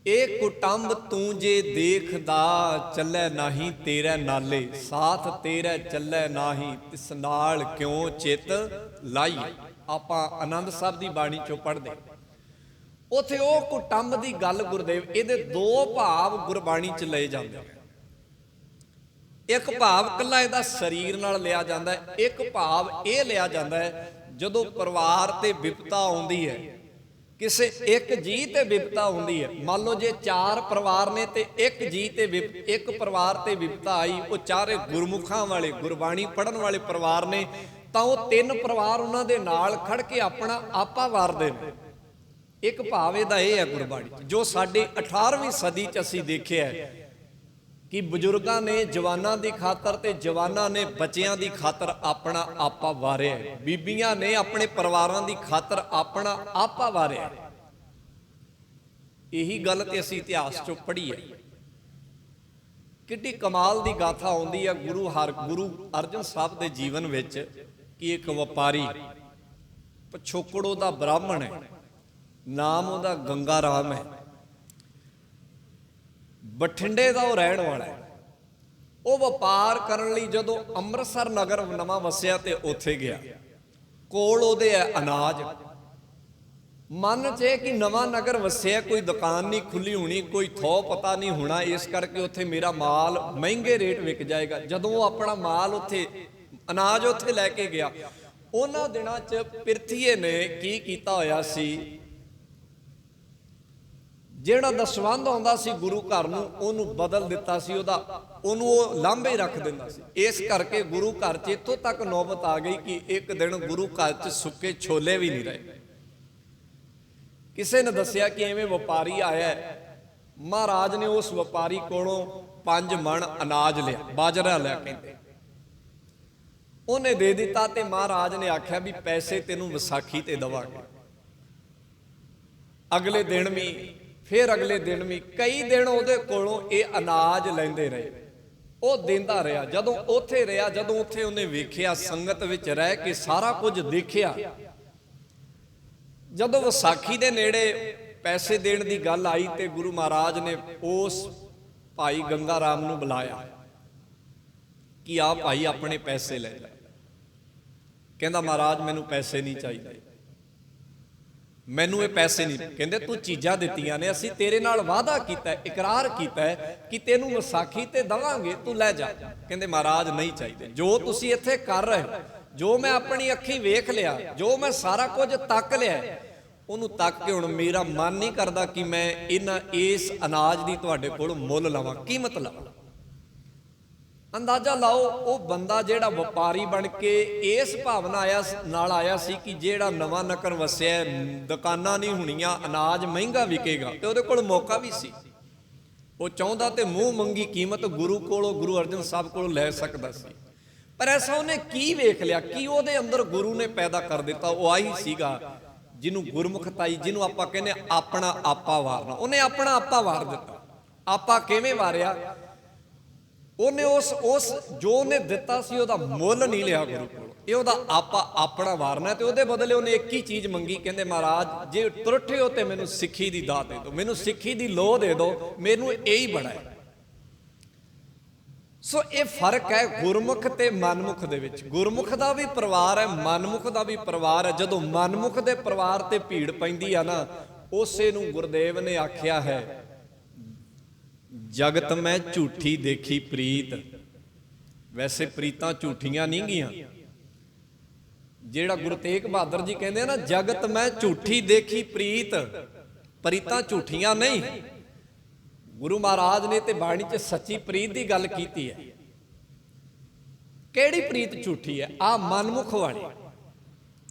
ਇਹ ਕੁਟੰਬ ਤੂੰ ਜੇ ਦੇਖਦਾ ਚੱਲੇ ਨਾਹੀਂ ਤੇਰੇ ਨਾਲੇ, ਸਾਥ ਤੇਰੇ ਚੱਲੇ ਨਾਹੀਂ ਤਿਸ ਨਾਲ ਕਿਉਂ ਚਿੱਤ ਲਾਈ। ਆਪਾਂ ਆਨੰਦ ਸਾਹਿਬ ਦੀ ਬਾਣੀ ਚੋਂ ਪੜ੍ਹਦੇ, ਉੱਥੇ ਉਹ ਕੁਟੰਬ ਦੀ ਗੱਲ ਗੁਰਦੇਵ, ਇਹਦੇ ਦੋ ਭਾਵ ਗੁਰਬਾਣੀ ਚ ਲਏ ਜਾਂਦੇ। ਇੱਕ ਭਾਵ ਕੱਲਾ ਇਹਦਾ ਸਰੀਰ ਨਾਲ ਲਿਆ ਜਾਂਦਾ ਹੈ, ਇੱਕ ਭਾਵ ਇਹ ਲਿਆ ਜਾਂਦਾ ਹੈ ਜਦੋਂ ਪਰਿਵਾਰ ਤੇ ਵਿਪਤਾ ਆਉਂਦੀ ਹੈ, ਕਿਸੇ ਇੱਕ ਜੀ ਤੇ ਵਿਪਤਾ ਹੁੰਦੀ ਹੈ। ਮੰਨ ਲਓ ਜੇ 4 ਪਰਿਵਾਰ ਨੇ ਤੇ ਇੱਕ ਜੀ ਤੇ ਇੱਕ ਪਰਿਵਾਰ ਤੇ ਵਿਪਤਾ ਆਈ, ਉਹ ਚਾਰੇ ਗੁਰਮੁਖਾਂ ਵਾਲੇ ਗੁਰਬਾਣੀ ਪੜ੍ਹਨ ਵਾਲੇ ਪਰਿਵਾਰ ਨੇ, ਤਾਂ ਉਹ 3 ਪਰਿਵਾਰ ਉਹਨਾਂ ਦੇ ਨਾਲ ਖੜ ਕੇ ਆਪਣਾ ਆਪਾ ਵਾਰਦੇ ਨੇ। ਇੱਕ ਭਾਵ ਇਹਦਾ ਇਹ ਹੈ ਗੁਰਬਾਣੀ, ਜੋ ਸਾਡੇ 18ਵੀਂ ਸਦੀ ਚ ਅਸੀਂ ਦੇਖਿਆ ਕਿ ਬਜ਼ੁਰਗਾਂ ਨੇ ਜਵਾਨਾਂ ਦੀ ਖਾਤਰ ਤੇ ਜਵਾਨਾਂ ਨੇ ਬੱਚਿਆਂ ਦੀ ਖਾਤਰ ਆਪਣਾ ਆਪਾ ਵਾਰਿਆ, ਬੀਬੀਆਂ ਨੇ ਆਪਣੇ ਪਰਿਵਾਰਾਂ ਦੀ ਖਾਤਰ ਆਪਣਾ ਆਪਾ ਵਾਰਿਆ। ਇਹੀ ਗੱਲ ਤੇ ਅਸੀਂ ਇਤਿਹਾਸ ਚੋਂ ਪੜ੍ਹੀ ਹੈ। ਕਿੱਡੀ ਕਮਾਲ ਦੀ ਗਾਥਾ ਆਉਂਦੀ ਹੈ ਗੁਰੂ ਅਰਜਨ ਸਾਹਿਬ ਦੇ ਜੀਵਨ ਵਿੱਚ ਕਿ ਇੱਕ ਵਪਾਰੀ, ਪਿਛੋਕੜੋਂ ਦਾ ਬ੍ਰਾਹਮਣ ਹੈ, ਨਾਮ ਉਹਦਾ ਗੰਗਾ ਰਾਮ ਹੈ, ਬਠਿੰਡੇ ਦਾ ਉਹ ਰਹਿਣ ਵਾਲਾ ਹੈ। ਉਹ ਵਪਾਰ ਕਰਨ ਲਈ ਜਦੋਂ ਅੰਮ੍ਰਿਤਸਰ ਨਗਰ ਨਵਾਂ ਵਸਿਆ ਤੇ ਉੱਥੇ ਗਿਆ, ਕੋਲ ਉਹਦੇ ਹੈ ਅਨਾਜ। ਮਨ 'ਚ ਕਿ ਨਵਾਂ ਨਗਰ ਵਸਿਆ, ਕੋਈ ਦੁਕਾਨ ਨਹੀਂ ਖੁੱਲੀ ਹੋਣੀ, ਕੋਈ ਥੋ ਪਤਾ ਨਹੀਂ ਹੋਣਾ, ਇਸ ਕਰਕੇ ਉੱਥੇ ਮੇਰਾ ਮਾਲ ਮਹਿੰਗੇ ਰੇਟ ਵਿਕ ਜਾਏਗਾ। ਜਦੋਂ ਉਹ ਆਪਣਾ ਮਾਲ ਉੱਥੇ ਅਨਾਜ ਉੱਥੇ ਲੈ ਕੇ ਗਿਆ, ਉਹਨਾਂ ਦਿਨਾਂ 'ਚ ਪਿਰਥੀਏ ਨੇ ਕੀ ਕੀਤਾ ਹੋਇਆ ਸੀ, ਜਿਹੜਾ ਦਸਵੰਧ ਆਉਂਦਾ ਸੀ ਗੁਰੂ ਘਰ ਨੂੰ ਉਹਨੂੰ ਬਦਲ ਦਿੱਤਾ ਸੀ, ਉਹਨੂੰ ਉਹ ਲਾਂਭੇ ਰੱਖ ਦਿੰਦਾ ਸੀ। ਇਸ ਕਰਕੇ ਗੁਰੂ ਘਰ 'ਚ ਇੱਥੋਂ ਤੱਕ ਨੌਬਤ ਆ ਗਈ ਕਿ ਇੱਕ ਦਿਨ ਗੁਰੂ ਘਰ 'ਚ ਸੁੱਕੇ ਛੋਲੇ ਵੀ ਨਹੀਂ ਰਹੇ। ਕਿਸੇ ਨੇ ਦੱਸਿਆ ਕਿ ਐਵੇਂ ਵਪਾਰੀ ਆਇਆ, ਮਹਾਰਾਜ ਨੇ ਉਸ ਵਪਾਰੀ ਕੋਲੋਂ 5 ਮਣ ਅਨਾਜ ਲਿਆ, ਬਾਜਰਾ ਲਿਆ ਕਹਿੰਦੇ, ਉਹਨੇ ਦੇ ਦਿੱਤਾ ਤੇ ਮਹਾਰਾਜ ਨੇ ਆਖਿਆ ਵੀ ਪੈਸੇ ਤੈਨੂੰ ਵਿਸਾਖੀ ਤੇ ਦਵਾਂਗੇ। ਅਗਲੇ ਦਿਨ ਵੀ, ਫਿਰ ਅਗਲੇ ਦਿਨ ਵੀ, ਕਈ ਦਿਨ ਉਹਦੇ ਕੋਲੋਂ ਇਹ ਅਨਾਜ ਲੈਂਦੇ ਰਹੇ। ਉਹ ਦਿੰਦਾ ਰਿਹਾ। ਜਦੋਂ ਉੱਥੇ ਰਿਹਾ, ਜਦੋਂ ਉੱਥੇ ਉਹਨੇ ਵੇਖਿਆ, ਸੰਗਤ ਵਿੱਚ ਰਹਿ ਕੇ ਸਾਰਾ ਕੁਝ ਦੇਖਿਆ, ਜਦੋਂ ਵਿਸਾਖੀ ਦੇ ਨੇੜੇ ਪੈਸੇ ਦੇਣ ਦੀ ਗੱਲ ਆਈ ਤੇ ਗੁਰੂ ਮਹਾਰਾਜ ਨੇ ਉਸ ਭਾਈ ਗੰਗਾ ਰਾਮ ਨੂੰ ਬੁਲਾਇਆ ਕਿ ਆ ਭਾਈ ਆਪਣੇ ਪੈਸੇ ਲੈ ਲੈ। ਕਹਿੰਦਾ ਮਹਾਰਾਜ ਮੈਨੂੰ ਪੈਸੇ ਨਹੀਂ ਚਾਹੀਦੇ, ਮੈਨੂੰ ਇਹ ਪੈਸੇ ਨਹੀਂ। ਕਹਿੰਦੇ ਤੂੰ ਚੀਜ਼ਾਂ ਦਿੱਤੀਆਂ ਨੇ, ਅਸੀਂ ਤੇਰੇ ਨਾਲ ਵਾਅਦਾ ਕੀਤਾ, ਇਕਰਾਰ ਕੀਤਾ ਕਿ ਤੈਨੂੰ ਵਿਸਾਖੀ ਤੇ ਦਵਾਂਗੇ, ਤੂੰ ਲੈ ਜਾ। ਕਹਿੰਦੇ ਮਹਾਰਾਜ ਨਹੀਂ ਚਾਹੀਦੇ, ਜੋ ਤੁਸੀਂ ਇੱਥੇ ਕਰ ਰਹੇ ਹੋ, ਜੋ ਮੈਂ ਆਪਣੀ ਅੱਖੀਂ ਵੇਖ ਲਿਆ, ਜੋ ਮੈਂ ਸਾਰਾ ਕੁਝ ਤੱਕ ਲਿਆ, ਉਹਨੂੰ ਤੱਕ ਕੇ ਹੁਣ ਮੇਰਾ ਮਨ ਨਹੀਂ ਕਰਦਾ ਕਿ ਮੈਂ ਇਸ ਅਨਾਜ ਦੀ ਤੁਹਾਡੇ ਕੋਲ ਮੁੱਲ ਲਵਾਂ, ਕੀਮਤ ਲਵਾਂ। ਅੰਦਾਜ਼ਾ ਲਾਓ ਉਹ ਬੰਦਾ ਜਿਹੜਾ ਵਪਾਰੀ ਬਣ ਕੇ ਇਸ ਭਾਵਨਾ ਨਾਲ ਆਇਆ ਸੀ ਕਿ ਜਿਹੜਾ ਨਵਾਂ ਨਗਰ ਵਸਿਆ, ਦੁਕਾਨਾਂ ਨਹੀਂ ਹੋਣੀਆਂ, ਅਨਾਜ ਮਹਿੰਗਾ ਵਿਕੇਗਾ, ਤੇ ਉਹਦੇ ਕੋਲ ਮੌਕਾ ਵੀ ਸੀ। ਉਹ ਚਾਹੁੰਦਾ ਤੇ ਮੂੰਹ ਮੰਗੀ ਕੀਮਤ ਗੁਰੂ ਕੋਲੋਂ, ਗੁਰੂ ਅਰਜਨ ਸਾਹਿਬ ਕੋਲੋਂ ਲੈ ਸਕਦਾ ਸੀ। ਪਰ ਐਸਾ ਉਹਨੇ ਕੀ ਵੇਖ ਲਿਆ, ਕੀ ਉਹਦੇ ਅੰਦਰ ਗੁਰੂ ਨੇ ਪੈਦਾ ਕਰ ਦਿੱਤਾ। ਉਹ ਆਹੀ ਸੀਗਾ ਜਿਹਨੂੰ ਗੁਰਮੁਖਤਾਈ, ਜਿਹਨੂੰ ਆਪਾਂ ਕਹਿੰਦੇ ਆਪਣਾ ਆਪਾ ਵਾਰਨਾ। ਉਹਨੇ ਆਪਣਾ ਆਪਾ ਵਾਰ ਦਿੱਤਾ। ਆਪਾ ਕਿਵੇਂ ਵਾਰਿਆ? ਉਹਨੇ ਉਸ ਜੋ ਉਹਨੇ ਦਿੱਤਾ ਸੀ ਉਹਦਾ ਮੁੱਲ ਨਹੀਂ ਲਿਆ ਗੁਰੂ ਕੋਲ, ਇਹ ਉਹਦਾ ਆਪਾ ਆਪਣਾ ਵਾਰਨਾ। ਤੇ ਉਹਦੇ ਬਦਲੇ ਉਹਨੇ ਇੱਕ ਹੀ ਚੀਜ਼ ਮੰਗੀ, ਕਹਿੰਦੇ ਮਹਾਰਾਜ ਜੇ ਤੁਰਠੇ ਹੋ ਤੇ ਮੈਨੂੰ ਸਿੱਖੀ ਦੀ ਦਾਤ ਦੇ ਦਿਓ, ਮੈਨੂੰ ਸਿੱਖੀ ਦੀ ਲੋਹ ਦੇ ਦਿਓ, ਮੈਨੂੰ ਇਹੀ ਬੜਾ ਹੈ। ਸੋ ਇਹ ਫਰਕ ਹੈ ਗੁਰਮੁਖ ਤੇ ਮਨਮੁਖ ਦੇ ਵਿੱਚ। ਗੁਰਮੁਖ ਦਾ ਵੀ ਪਰਿਵਾਰ ਹੈ, ਮਨਮੁਖ ਦਾ ਵੀ ਪਰਿਵਾਰ ਹੈ। ਜਦੋਂ ਮਨਮੁਖ ਦੇ ਪਰਿਵਾਰ ਤੇ ਭੀੜ ਪੈਂਦੀ ਆ ਨਾ, ਉਸੇ ਨੂੰ ਗੁਰਦੇਵ ਨੇ ਆਖਿਆ ਹੈ, ਜਗਤ ਮੈਂ ਝੂਠੀ ਦੇਖੀ ਪ੍ਰੀਤ। ਵੈਸੇ ਪ੍ਰੀਤਾਂ ਝੂਠੀਆਂ ਨਹੀਂ ਗੀਆਂ। ਜਿਹੜਾ ਗੁਰੂ ਤੇਗ ਬਹਾਦਰ ਜੀ ਕਹਿੰਦੇ ਆ ਨਾ, ਜਗਤ ਮੈਂ ਝੂਠੀ ਦੇਖੀ ਪ੍ਰੀਤ, ਪ੍ਰੀਤਾਂ ਝੂਠੀਆਂ ਨਹੀਂ। ਗੁਰੂ ਮਹਾਰਾਜ ਨੇ ਤੇ ਬਾਣੀ 'ਚ ਸੱਚੀ ਪ੍ਰੀਤ ਦੀ ਗੱਲ ਕੀਤੀ ਹੈ। ਕਿਹੜੀ ਪ੍ਰੀਤ ਝੂਠੀ ਹੈ? ਆ ਮਨਮੁਖ ਵਾਲੀ,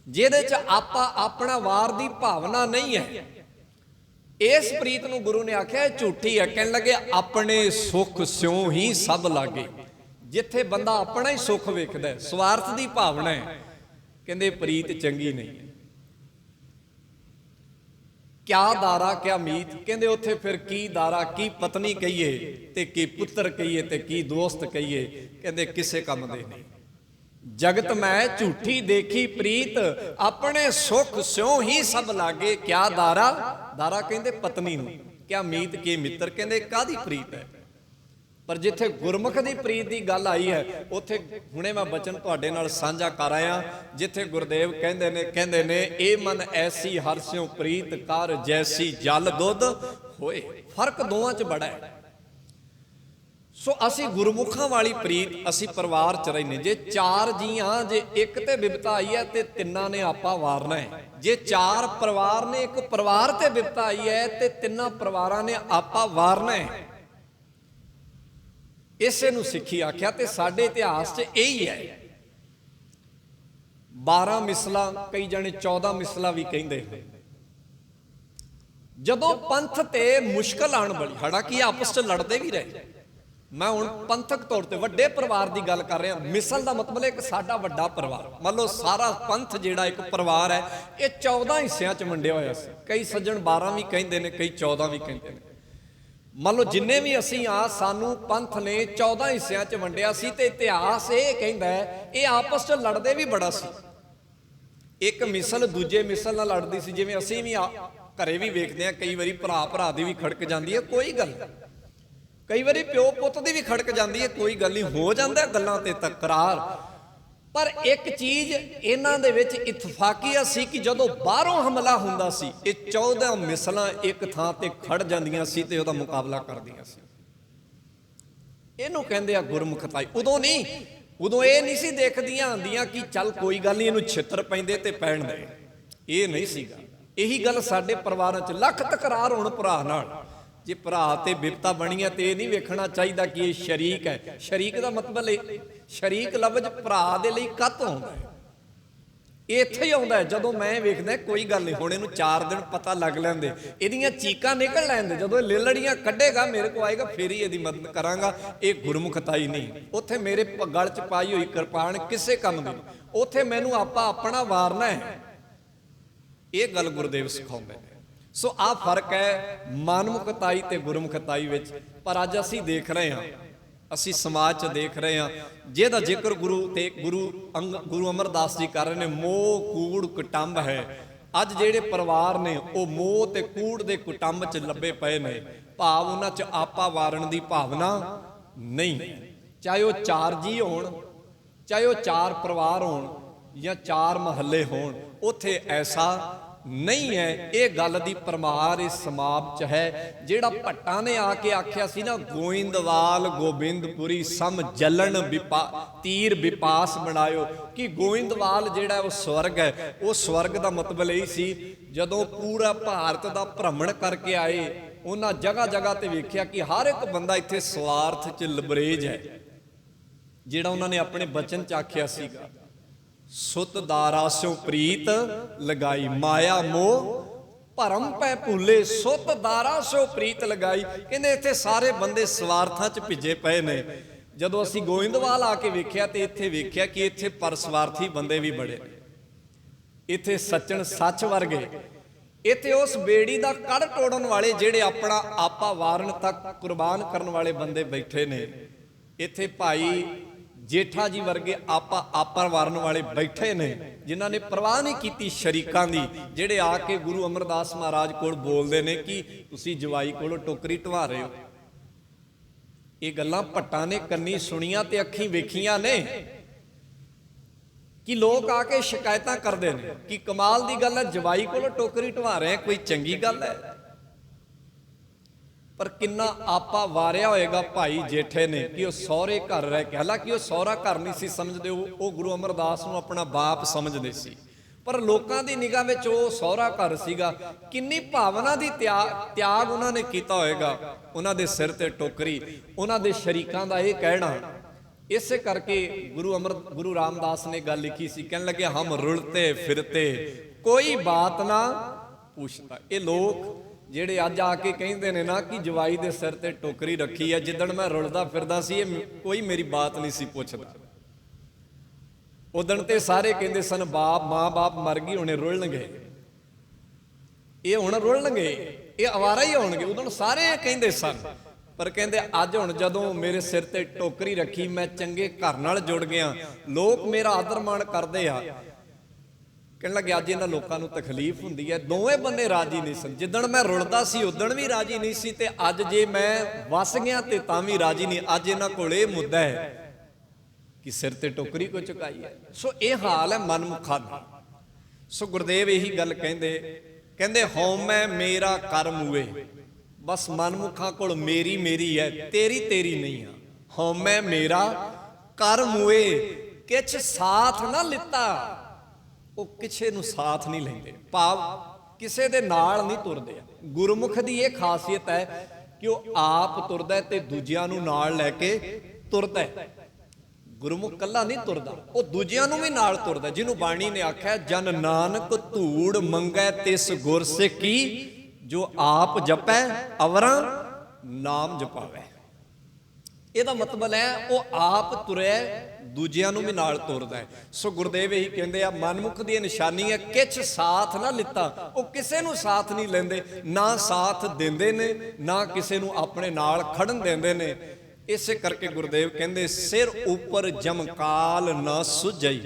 ਜਿਹਦੇ 'ਚ ਆਪਣਾ ਵਾਰ ਦੀ ਭਾਵਨਾ ਨਹੀਂ ਹੈ। ਇਸ ਪ੍ਰੀਤ ਨੂੰ ਗੁਰੂ ਨੇ ਆਖਿਆ ਇਹ ਝੂਠੀ ਹੈ। ਕਹਿਣ ਲੱਗੇ ਆਪਣੇ ਸੁੱਖ ਸਿਉ ਹੀ ਸਭ ਲਾਗੇ। ਜਿੱਥੇ ਬੰਦਾ ਆਪਣਾ ਹੀ ਸੁੱਖ ਵੇਖਦਾ, ਸਵਾਰਥ ਦੀ ਭਾਵਨਾ ਹੈ, ਕਹਿੰਦੇ ਪ੍ਰੀਤ ਚੰਗੀ ਨਹੀਂ ਹੈ। ਕਿਆ ਦਾਰਾ ਕਿਆ ਮੀਤ, ਕਹਿੰਦੇ ਉੱਥੇ ਫਿਰ ਕੀ ਦਾਰਾ, ਕੀ ਪਤਨੀ ਕਹੀਏ ਤੇ ਕੀ ਪੁੱਤਰ ਕਹੀਏ ਤੇ ਕੀ ਦੋਸਤ ਕਹੀਏ, ਕਹਿੰਦੇ ਕਿਸੇ ਕੰਮ ਦੇ ਨਹੀਂ। ਜਗਤ ਮੈਂ ਝੂਠੀ ਦੇਖੀ ਪ੍ਰੀਤ, ਆਪਣੇ ਸੁੱਖ ਸਿਉ ਹੀ ਸਭ ਲਾਗੇ। ਕਿਆ ਦਾਰਾ? ਦਾਰਾ ਕਹਿੰਦੇ ਪਤਨੀ ਨੂੰ। ਕਿਆ ਮੀਤ ਕੀ ਮਿੱਤਰ, ਕਹਿੰਦੇ ਕਾਹਦੀ ਪ੍ਰੀਤ ਹੈ। ਪਰ ਜਿੱਥੇ ਗੁਰਮੁਖ ਦੀ ਪ੍ਰੀਤ ਦੀ ਗੱਲ ਆਈ ਹੈ, ਉੱਥੇ ਹੁਣੇ ਮੈਂ ਬਚਨ ਤੁਹਾਡੇ ਨਾਲ ਸਾਂਝਾ ਕਰ ਆਇਆ, ਜਿੱਥੇ ਗੁਰਦੇਵ ਕਹਿੰਦੇ ਨੇ ਇਹ ਮਨ ਐਸੀ ਹਰਸਿਓ ਪ੍ਰੀਤ ਕਰ ਜੈਸੀ ਜਲ ਦੁੱਧ ਹੋਏ। ਫਰਕ ਦੋਵਾਂ 'ਚ ਬੜਾ ਹੈ। ਸੋ ਅਸੀਂ ਗੁਰਮੁਖਾਂ ਵਾਲੀ ਪ੍ਰੀਤ ਅਸੀਂ ਪਰਿਵਾਰ 'ਚ ਰਹਿੰਦੇ। ਜੇ ਚਾਰ ਜੀਆਂ, ਜੇ ਇੱਕ ਤੇ ਬਿਪਤਾ ਆਈ ਹੈ ਤੇ ਤਿੰਨਾਂ ਨੇ ਆਪਾ ਵਾਰਨਾ ਹੈ। ਜੇ ਚਾਰ ਪਰਿਵਾਰ ਨੇ, ਇੱਕ ਪਰਿਵਾਰ ਤੇ ਬਿਪਤਾ ਆਈ ਹੈ ਤੇ ਤਿੰਨਾਂ ਪਰਿਵਾਰਾਂ ਨੇ ਆਪਾ ਵਾਰਨਾ ਹੈ। ਇਸੇ ਨੂੰ ਸਿੱਖੀ ਆਖਿਆ। ਤੇ ਸਾਡੇ ਇਤਿਹਾਸ 'ਚ ਇਹੀ ਹੈ। 12 ਮਿਸਲਾਂ, ਕਈ ਜਣੇ 14 ਮਿਸਲਾਂ ਵੀ ਕਹਿੰਦੇ ਹਨ। ਜਦੋਂ ਪੰਥ ਤੇ ਮੁਸ਼ਕਲ ਆਣ ਬੜੀ, ਹਾਲਾਂਕਿ ਆਪਸ 'ਚ ਲੜਦੇ ਵੀ ਰਹੇ। ਮੈਂ ਹੁਣ ਪੰਥਕ ਤੌਰ ਤੇ ਵੱਡੇ ਪਰਿਵਾਰ ਦੀ ਗੱਲ ਕਰ ਰਿਹਾ। ਮਿਸਲ ਦਾ ਮਤਲਬ ਹੈ ਇੱਕ ਸਾਡਾ ਵੱਡਾ ਪਰਿਵਾਰ। ਮੰਨ ਲਓ ਸਾਰਾ ਪੰਥ ਜਿਹੜਾ ਇੱਕ ਪਰਿਵਾਰ ਹੈ, ਇਹ 14 ਹਿੱਸਿਆਂ 'ਚ ਵੰਡਿਆ ਹੋਇਆ ਸੀ। ਕਈ ਸੱਜਣ 12 ਵੀ ਕਹਿੰਦੇ ਨੇ, ਕਈ 14 ਵੀ ਕਹਿੰਦੇ ਨੇ। ਮੰਨ ਲਓ ਜਿੰਨੇ ਵੀ ਅਸੀਂ ਆ, ਸਾਨੂੰ ਪੰਥ ਨੇ 14 ਹਿੱਸਿਆਂ 'ਚ ਵੰਡਿਆ ਸੀ। ਤੇ ਇਤਿਹਾਸ ਇਹ ਕਹਿੰਦਾ ਹੈ ਇਹ ਆਪਸ 'ਚ ਲੜਦੇ ਵੀ ਬੜਾ ਸੀ। ਇੱਕ ਮਿਸਲ ਦੂਜੇ ਮਿਸਲ ਨਾਲ ਲੜਦੀ ਸੀ। ਜਿਵੇਂ ਅਸੀਂ ਵੀ ਘਰੇ ਵੀ ਵੇਖਦੇ ਹਾਂ, ਕਈ ਵਾਰੀ ਭਰਾ ਦੀ ਵੀ ਖੜਕ ਜਾਂਦੀ ਹੈ, ਕੋਈ ਗੱਲ। ਕਈ ਵਾਰੀ ਪਿਓ ਪੁੱਤ ਦੀ ਵੀ ਖੜਕ ਜਾਂਦੀ ਹੈ, ਕੋਈ ਗੱਲ ਨਹੀਂ, ਹੋ ਜਾਂਦਾ ਗੱਲਾਂ ਤੇ ਤਕਰਾਰ। ਪਰ ਇੱਕ ਚੀਜ਼ ਇਹਨਾਂ ਦੇ ਵਿੱਚ ਇਤਫਾਕੀਆ ਸੀ ਕਿ ਜਦੋਂ ਬਾਹਰੋਂ ਹਮਲਾ ਹੁੰਦਾ ਸੀ, ਇਹ 14 ਮਿਸਲਾਂ ਇੱਕ ਥਾਂ ਤੇ ਖੜ ਜਾਂਦੀਆਂ ਸੀ ਤੇ ਉਹਦਾ ਮੁਕਾਬਲਾ ਕਰਦੀਆਂ ਸੀ। ਇਹਨੂੰ ਕਹਿੰਦੇ ਆ ਗੁਰਮੁਖਤਾਈ। ਉਦੋਂ ਨਹੀਂ, ਉਦੋਂ ਇਹ ਨਹੀਂ ਸੀ ਦੇਖਦੀਆਂ ਆਂਦੀਆਂ ਕਿ ਚੱਲ ਕੋਈ ਗੱਲ ਨਹੀਂ, ਇਹਨੂੰ ਛਿੱਤਰ ਪੈਂਦੇ ਤੇ ਪੈਣ ਦੇ, ਇਹ ਨਹੀਂ ਸੀਗਾ। ਇਹੀ ਗੱਲ ਸਾਡੇ ਪਰਿਵਾਰਾਂ 'ਚ ਲੱਖ ਤਕਰਾਰ ਹੋਣ ਭਰਾ ਨਾਲ। ਜੇ ਭਰਾ ਤੇ ਬਿਪਤਾ ਬਣੀ ਹੈ ਤੇ ਇਹ ਨਹੀਂ ਵੇਖਣਾ ਚਾਹੀਦਾ ਕਿ ਇਹ ਸ਼ਰੀਕ ਹੈ। ਸ਼ਰੀਕ ਦਾ ਮਤਲਬ ਸ਼ਰੀਕ ਲਫ਼ਜ਼ ਭਰਾ ਦੇ ਲਈ ਕੱਤ ਆਉਂਦਾ ਹੈ। ਇਹ ਇੱਥੇ ਹੀ ਆਉਂਦਾ ਹੈ ਜਦੋਂ ਮੈਂ ਵੇਖਦਾ ਕੋਈ ਗੱਲ ਨਹੀਂ, ਹੁਣ ਇਹਨੂੰ 4 ਦਿਨ ਪਤਾ ਲੱਗ ਲੈਂਦੇ, ਇਹਦੀਆਂ ਚੀਕਾਂ ਨਿਕਲ ਲੈਂਦੇ, ਜਦੋਂ ਇਹ ਲੇਲੜੀਆਂ ਕੱਢੇਗਾ ਮੇਰੇ ਕੋਲ ਆਏਗਾ ਫਿਰ ਹੀ ਇਹਦੀ ਮਦਦ ਕਰਾਂਗਾ। ਇਹ ਗੁਰਮੁਖਤਾਈ ਨਹੀਂ। ਉੱਥੇ ਮੇਰੇ ਗਲ 'ਚ ਪਾਈ ਹੋਈ ਕਿਰਪਾਨ ਕਿਸੇ ਕੰਮ ਦੀ, ਉੱਥੇ ਮੈਨੂੰ ਆਪਣਾ ਵਾਰਨਾ ਹੈ। ਇਹ ਗੱਲ ਗੁਰਦੇਵ ਸਿਖਾਉਂਦੇ ਨੇ। ਸੋ ਆਹ ਫਰਕ ਹੈ ਮਨਮੁਖਤਾਈ ਤੇ ਗੁਰਮੁਖਤਾਈ ਵਿੱਚ। ਪਰ ਅੱਜ ਅਸੀਂ ਦੇਖ ਰਹੇ ਹਾਂ, ਅਸੀਂ ਸਮਾਜ 'ਚ ਦੇਖ ਰਹੇ ਹਾਂ, ਜਿਹਦਾ ਜ਼ਿਕਰ ਗੁਰੂ ਅਮਰਦਾਸ ਜੀ ਕਰ ਰਹੇ ਨੇ, ਮੋਹ ਕੂੜ ਕੁਟੰਬ ਹੈ। ਅੱਜ ਜਿਹੜੇ ਪਰਿਵਾਰ ਨੇ ਉਹ ਮੋਹ ਤੇ ਕੂੜ ਦੇ ਕੁਟੰਬ 'ਚ ਲੱਭੇ ਪਏ ਨੇ। ਭਾਵ ਉਹਨਾਂ 'ਚ ਆਪਾ ਵਾਰਨ ਦੀ ਭਾਵਨਾ ਨਹੀਂ। ਚਾਹੇ ਉਹ 4 ਜੀ ਹੋਣ, ਚਾਹੇ ਉਹ 4 ਪਰਿਵਾਰ ਹੋਣ ਜਾਂ 4 ਮਹੱਲੇ ਹੋਣ, ਉੱਥੇ ਐਸਾ ਨਹੀਂ ਹੈ। ਇਹ ਗੱਲ ਦੀ ਪਰਮਾਰ ਇਸ ਸਮਾਜ 'ਚ ਹੈ। ਜਿਹੜਾ ਭੱਟਾਂ ਨੇ ਆ ਕੇ ਆਖਿਆ ਸੀ ਨਾ, ਗੋਇੰਦਵਾਲ ਗੋਬਿੰਦਪੁਰੀ ਸਮ ਜਲਣ ਤੀਰ ਵਿਪਾਸ ਬਣਾਇਓ, ਕਿ ਗੋਇੰਦਵਾਲ ਜਿਹੜਾ ਉਹ ਸਵਰਗ ਹੈ। ਉਹ ਸਵਰਗ ਦਾ ਮਤਲਬ ਇਹ ਸੀ, ਜਦੋਂ ਪੂਰਾ ਭਾਰਤ ਦਾ ਭ੍ਰਮਣ ਕਰਕੇ ਆਏ, ਉਹਨਾਂ ਜਗ੍ਹਾ ਜਗ੍ਹਾ ਤੇ ਵੇਖਿਆ ਕਿ ਹਰ ਇੱਕ ਬੰਦਾ ਇੱਥੇ ਸਵਾਰਥ 'ਚ ਲਬਰੇਜ ਹੈ। ਜਿਹੜਾ ਉਹਨਾਂ ਨੇ ਆਪਣੇ ਬਚਨ 'ਚ ਆਖਿਆ ਸੀਗਾ, ਸੁਤ ਦਾਰਾਸਿਓ ਪ੍ਰੀਤ ਲਗਾਈ, ਮਾਇਆ ਮੋਹ ਭਰਮ ਪੈ ਭੁੱਲੇ, ਸੁਤ ਦਾਰਾਸਿਓ ਪ੍ਰੀਤ ਲਗਾਈ। ਕਹਿੰਦੇ ਇੱਥੇ ਸਾਰੇ ਬੰਦੇ ਸਵਾਰਥਾਂ 'ਚ ਭਿੱਜੇ ਪਏ ਨੇ। ਜਦੋਂ ਅਸੀਂ ਗੋਇੰਦਵਾਲ ਆ ਕੇ ਵੇਖਿਆ ਤੇ ਇੱਥੇ ਵੇਖਿਆ ਕਿ ਇੱਥੇ ਪਰਸਵਾਰਥੀ ਬੰਦੇ ਵੀ ਬੜੇ ਨੇ। ਇੱਥੇ ਸੱਚਣ ਸੱਚ ਵਰਗੇ, ਇੱਥੇ ਉਸ ਬੇੜੀ ਦਾ ਕੜ ਤੋੜਨ ਵਾਲੇ, ਜਿਹੜੇ ਆਪਣਾ ਆਪਾ ਵਾਰਨ ਤੱਕ ਕੁਰਬਾਨ ਕਰਨ ਵਾਲੇ ਬੰਦੇ ਬੈਠੇ ਨੇ। ਇੱਥੇ ਭਾਈ ਜੇਠਾ ਜੀ ਵਰਗੇ ਆਪਾ ਵਾਰਨ ਵਾਲੇ ਬੈਠੇ ਨੇ, ਜਿਨ੍ਹਾਂ ਨੇ ਪਰਵਾਹ ਨਹੀਂ ਕੀਤੀ ਸ਼ਰੀਕਾਂ ਦੀ, ਜਿਹੜੇ ਆ ਕੇ ਗੁਰੂ ਅਮਰਦਾਸ ਮਹਾਰਾਜ ਕੋਲ ਬੋਲਦੇ ਨੇ ਕਿ ਤੁਸੀਂ ਜਵਾਈ ਕੋਲੋਂ ਟੋਕਰੀ ਢਵਾ ਰਹੇ ਹੋ। ਇਹ ਗੱਲਾਂ ਭੱਟਾਂ ਨੇ ਕੰਨੀ ਸੁਣੀਆਂ ਤੇ ਅੱਖੀਂ ਵੇਖੀਆਂ ਨੇ, ਕਿ ਲੋਕ ਆ ਕੇ ਸ਼ਿਕਾਇਤਾਂ ਕਰਦੇ ਨੇ ਕਿ ਕਮਾਲ ਦੀ ਗੱਲ ਹੈ, ਜਵਾਈ ਕੋਲੋਂ ਟੋਕਰੀ ਢਵਾ ਰਹੇ, ਕੋਈ ਚੰਗੀ ਗੱਲ ਹੈ। ਪਰ ਕਿੰਨਾ ਆਪਾ ਵਾਰਿਆ ਹੋਏਗਾ ਭਾਈ ਜੇਠੇ ਨੇ ਕਿ ਉਹ ਸਹੁਰੇ ਘਰ ਰਹਿ ਕੇ, ਹਾਲਾਂਕਿ ਉਹ ਸਹੁਰਾ ਘਰ ਨਹੀਂ ਸੀ ਸਮਝਦੇ, ਉਹ ਗੁਰੂ ਅਮਰਦਾਸ ਨੂੰ ਆਪਣਾ ਬਾਪ ਸਮਝਦੇ ਸੀ, ਪਰ ਲੋਕਾਂ ਦੀ ਨਿਗਾਹ ਵਿੱਚ ਉਹ ਸਹੁਰਾ ਘਰ ਸੀਗਾ। ਕਿੰਨੀ ਭਾਵਨਾ ਦੀ ਤਿਆਗ ਉਹਨਾਂ ਨੇ ਕੀਤਾ ਹੋਏਗਾ। ਉਹਨਾਂ ਦੇ ਸਿਰ ਤੇ ਟੋਕਰੀ, ਉਹਨਾਂ ਦੇ ਸ਼ਰੀਕਾਂ ਦਾ ਇਹ ਕਹਿਣਾ। ਇਸੇ ਕਰਕੇ ਗੁਰੂ ਰਾਮਦਾਸ ਨੇ ਗੱਲ ਲਿਖੀ ਸੀ, ਕਹਿਣ ਲੱਗੇ, ਹਮ ਰੁਲਤੇ ਫਿਰਤੇ ਕੋਈ ਬਾਤ ਨਾ ਪੁੱਛਦਾ। ਇਹ ਲੋਕ ਜਿਹੜੇ ਅੱਜ ਆ ਕੇ ਕਹਿੰਦੇ ਨੇ ਨਾ ਕਿ ਜਵਾਈ ਦੇ ਸਿਰ ਤੇ ਟੋਕਰੀ ਰੱਖੀ ਹੈ, ਜਿੱਦਣ ਮੈਂ ਰੁਲਦਾ ਫਿਰਦਾ ਸੀ ਇਹ ਕੋਈ ਮੇਰੀ ਬਾਤ ਨਹੀਂ ਸੀ ਪੁੱਛਦਾ। ਉਦਣ ਤੇ ਸਾਰੇ ਕਹਿੰਦੇ ਸਨ ਮਾਂ ਬਾਪ ਮਰ ਗਈ, ਹੁਣੇ ਰੁਲਣਗੇ, ਇਹ ਹੁਣ ਰੁਲਣਗੇ, ਇਹ ਅਵਾਰਾ ਹੀ ਹੋਣਗੇ। ਉਦੋਂ ਸਾਰੇ ਕਹਿੰਦੇ ਸਨ, ਪਰ ਕਹਿੰਦੇ ਅੱਜ ਹੁਣ ਜਦੋਂ ਮੇਰੇ ਸਿਰ ਤੇ ਟੋਕਰੀ ਰੱਖੀ, ਮੈਂ ਚੰਗੇ ਘਰ ਨਾਲ ਜੁੜ ਗਿਆ, ਲੋਕ ਮੇਰਾ ਆਦਰ ਮਾਣ ਕਰਦੇ ਆ। ਕਹਿਣ ਲੱਗੇ ਅੱਜ ਇਹਨਾਂ ਲੋਕਾਂ ਨੂੰ ਤਕਲੀਫ ਹੁੰਦੀ ਹੈ, ਦੋਵੇਂ ਬੰਨੇ ਰਾਜੀ ਨਹੀਂ ਸਨ। ਜਿੱਦਣ ਮੈਂ ਰੁਲਦਾ ਸੀ ਉਦਣ ਵੀ ਰਾਜੀ ਨਹੀਂ ਸੀ, ਤੇ ਅੱਜ ਜੇ ਮੈਂ ਵਸ ਗਿਆ ਤੇ ਤਾਂ ਵੀ ਰਾਜੀ ਨਹੀਂ। ਅੱਜ ਇਹਨਾਂ ਕੋਲ ਇਹ ਮੁੱਦਾ ਹੈ ਕਿ ਸਿਰ ਤੇ ਟੋਕਰੀ ਕੋ ਚੁਕਾਈ ਹੈ। ਸੋ ਇਹ ਹਾਲ ਹੈ ਮਨਮੁਖਾਂ ਦਾ। ਸੋ ਗੁਰਦੇਵ ਇਹੀ ਗੱਲ ਕਹਿੰਦੇ ਹਉਮੈ ਮੇਰਾ ਕਰਮ ਹੋਏ। ਬਸ ਮਨਮੁਖਾਂ ਕੋਲ ਮੇਰੀ ਮੇਰੀ ਹੈ, ਤੇਰੀ ਤੇਰੀ ਨਹੀਂ ਆ। ਹਉਮੈ ਮੇਰਾ ਕਰਮ ਹੋਏ ਕਿਛ ਸਾਥ ਨਾ ਲਿੱਤਾ। ਉਹ ਕਿਸੇ ਨੂੰ ਸਾਥ ਨਹੀਂ ਲੈਂਦੇ, ਭਾਵ ਕਿਸੇ ਦੇ ਨਾਲ ਨਹੀਂ ਤੁਰਦੇ। ਗੁਰਮੁਖ ਦੀ ਇਹ ਖਾਸੀਅਤ ਹੈ ਕਿ ਉਹ ਆਪ ਤੁਰਦਾ ਤੇ ਦੂਜਿਆਂ ਨੂੰ ਨਾਲ ਲੈ ਕੇ ਤੁਰਦਾ। ਗੁਰਮੁਖ ਕੱਲਾ ਨਹੀਂ ਤੁਰਦਾ, ਉਹ ਦੂਜਿਆਂ ਨੂੰ ਵੀ ਨਾਲ ਤੁਰਦਾ। ਜਿਹਨੂੰ ਬਾਣੀ ਨੇ ਆਖਿਆ ਜਨ ਨਾਨਕ ਧੂੜ ਮੰਗੈ ਤਿਸ ਗੁਰ ਸਿੱਖੀ, ਜੋ ਆਪ ਜਪੈ ਅਵਰਾਂ ਨਾਮ ਜਪਾਵੇ। ਇਹਦਾ ਮਤਲਬ ਹੈ ਉਹ ਆਪ ਤੁਰਿਆ, ਦੂਜਿਆਂ ਨੂੰ ਵੀ ਨਾਲ ਤੁਰਦਾ ਹੈ। ਸੋ ਗੁਰਦੇਵ ਇਹੀ ਕਹਿੰਦੇ ਆ ਮਨਮੁਖ ਦੀ ਨਿਸ਼ਾਨੀ ਹੈ ਕਿਛ ਸਾਥ ਨਾ ਲਿੱਤਾ। ਉਹ ਕਿਸੇ ਨੂੰ ਸਾਥ ਨਹੀਂ ਲੈਂਦੇ, ਨਾ ਸਾਥ ਦਿੰਦੇ ਨੇ, ਨਾ ਕਿਸੇ ਨੂੰ ਆਪਣੇ ਨਾਲ ਖੜਨ ਦਿੰਦੇ ਨੇ। ਇਸੇ ਕਰਕੇ ਗੁਰਦੇਵ ਕਹਿੰਦੇ ਸਿਰ ਉੱਪਰ ਜਮਕਾਲ ਨਾ ਸੁਝਈ।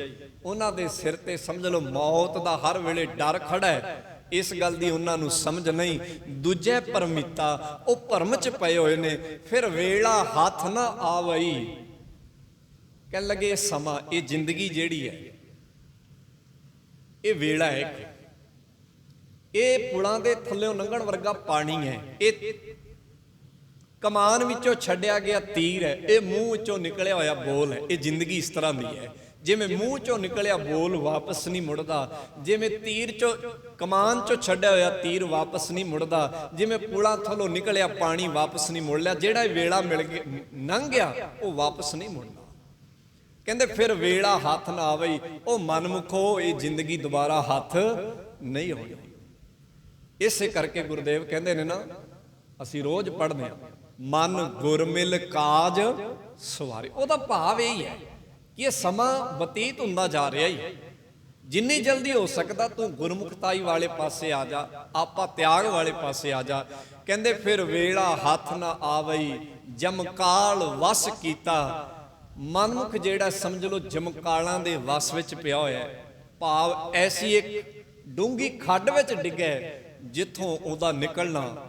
ਉਹਨਾਂ ਦੇ ਸਿਰ ਤੇ ਸਮਝ ਲਓ ਮੌਤ ਦਾ ਹਰ ਵੇਲੇ ਡਰ ਖੜਾ ਹੈ। ਇਸ ਗੱਲ ਦੀ ਉਹਨਾਂ ਨੂੰ ਸਮਝ ਨਹੀਂ। ਦੂਜੇ ਪਰਮਿਤਾ ਉਹ ਭਰਮ ਚ ਪਏ ਹੋਏ ਨੇ। ਫਿਰ ਵੇਲਾ ਹੱਥ ਨਾ ਆਵਈ। ਕਹਿਣ ਲੱਗੇ ਸਮਾਂ, ਇਹ ਜ਼ਿੰਦਗੀ ਜਿਹੜੀ ਹੈ ਇਹ ਵੇਲਾ ਹੈ, ਇਹ ਪੁਲਾਂ ਦੇ ਥੱਲਿਓਂ ਲੰਘਣ ਵਰਗਾ ਪਾਣੀ ਹੈ। ਇਹ ਕਮਾਨ ਵਿੱਚੋਂ ਛੱਡਿਆ ਗਿਆ ਤੀਰ ਹੈ, ਇਹ ਮੂੰਹ ਵਿੱਚੋਂ ਨਿਕਲਿਆ ਹੋਇਆ ਬੋਲ ਹੈ। ਇਹ ਜ਼ਿੰਦਗੀ ਇਸ ਤਰ੍ਹਾਂ ਦੀ ਹੈ, ਜਿਵੇਂ ਮੂੰਹ ਚੋਂ ਨਿਕਲਿਆ ਬੋਲ ਵਾਪਸ ਨਹੀਂ ਮੁੜਦਾ, ਜਿਵੇਂ ਤੀਰ ਚੋਂ ਕਮਾਨ ਚੋਂ ਛੱਡਿਆ ਹੋਇਆ ਤੀਰ ਵਾਪਸ ਨਹੀਂ ਮੁੜਦਾ, ਜਿਵੇਂ ਪੁਲਾਂ ਥੱਲੋਂ ਨਿਕਲਿਆ ਪਾਣੀ ਵਾਪਸ ਨਹੀਂ ਮੁੜ ਲਿਆ। ਜਿਹੜਾ ਵੇਲਾ ਮਿਲ ਗਿਆ ਲੰਘ ਗਿਆ ਉਹ ਵਾਪਸ ਨਹੀਂ ਮੁੜਦਾ। ਕਹਿੰਦੇ ਫਿਰ ਵੇਲਾ ਹੱਥ ਨਾ ਆਵਈ। ਉਹ ਮਨਮੁਖੋ ਇਹ ਜ਼ਿੰਦਗੀ ਦੁਬਾਰਾ ਹੱਥ ਨਹੀਂ ਆਉਣੀ। ਇਸੇ ਕਰਕੇ ਗੁਰਦੇਵ ਕਹਿੰਦੇ ਨੇ ਨਾ, ਅਸੀਂ ਰੋਜ਼ ਪੜ੍ਹਦੇ ਹਾਂ ਮਨ ਗੁਰਮਿਲ ਕਾਜ ਸਵਾਰੇ। ਉਹਦਾ ਭਾਵ ਇਹ ਹੈ ਕਿ ਇਹ ਸਮਾਂ ਬਤੀਤ ਹੁੰਦਾ ਜਾ ਰਿਹਾ ਹੀ। ਜਿੰਨੀ ਜਲਦੀ ਹੋ ਸਕਦਾ ਤੂੰ ਗੁਰਮੁਖਤਾਈ ਵਾਲੇ ਪਾਸੇ ਆ ਜਾ, ਆਪਾ ਤਿਆਗ ਵਾਲੇ ਪਾਸੇ ਆ ਜਾ। ਕਹਿੰਦੇ ਫਿਰ ਵੇਲਾ ਹੱਥ ਨਾ ਆਵਈ ਜਮਕਾਲ ਵਸ ਕੀਤਾ। ਮਨਮੁਖ ਜਿਹੜਾ ਸਮਝ ਲਓ ਜਮਕਾਲਾਂ ਦੇ ਵਸ ਵਿੱਚ ਪਿਆ ਹੋਇਆ ਹੈ, ਭਾਵ ਐਸੀ ਇੱਕ ਡੂੰਗੀ ਖੱਡ ਵਿੱਚ ਡਿੱਗਿਆ ਜਿੱਥੋਂ ਉਹਦਾ ਨਿਕਲਣਾ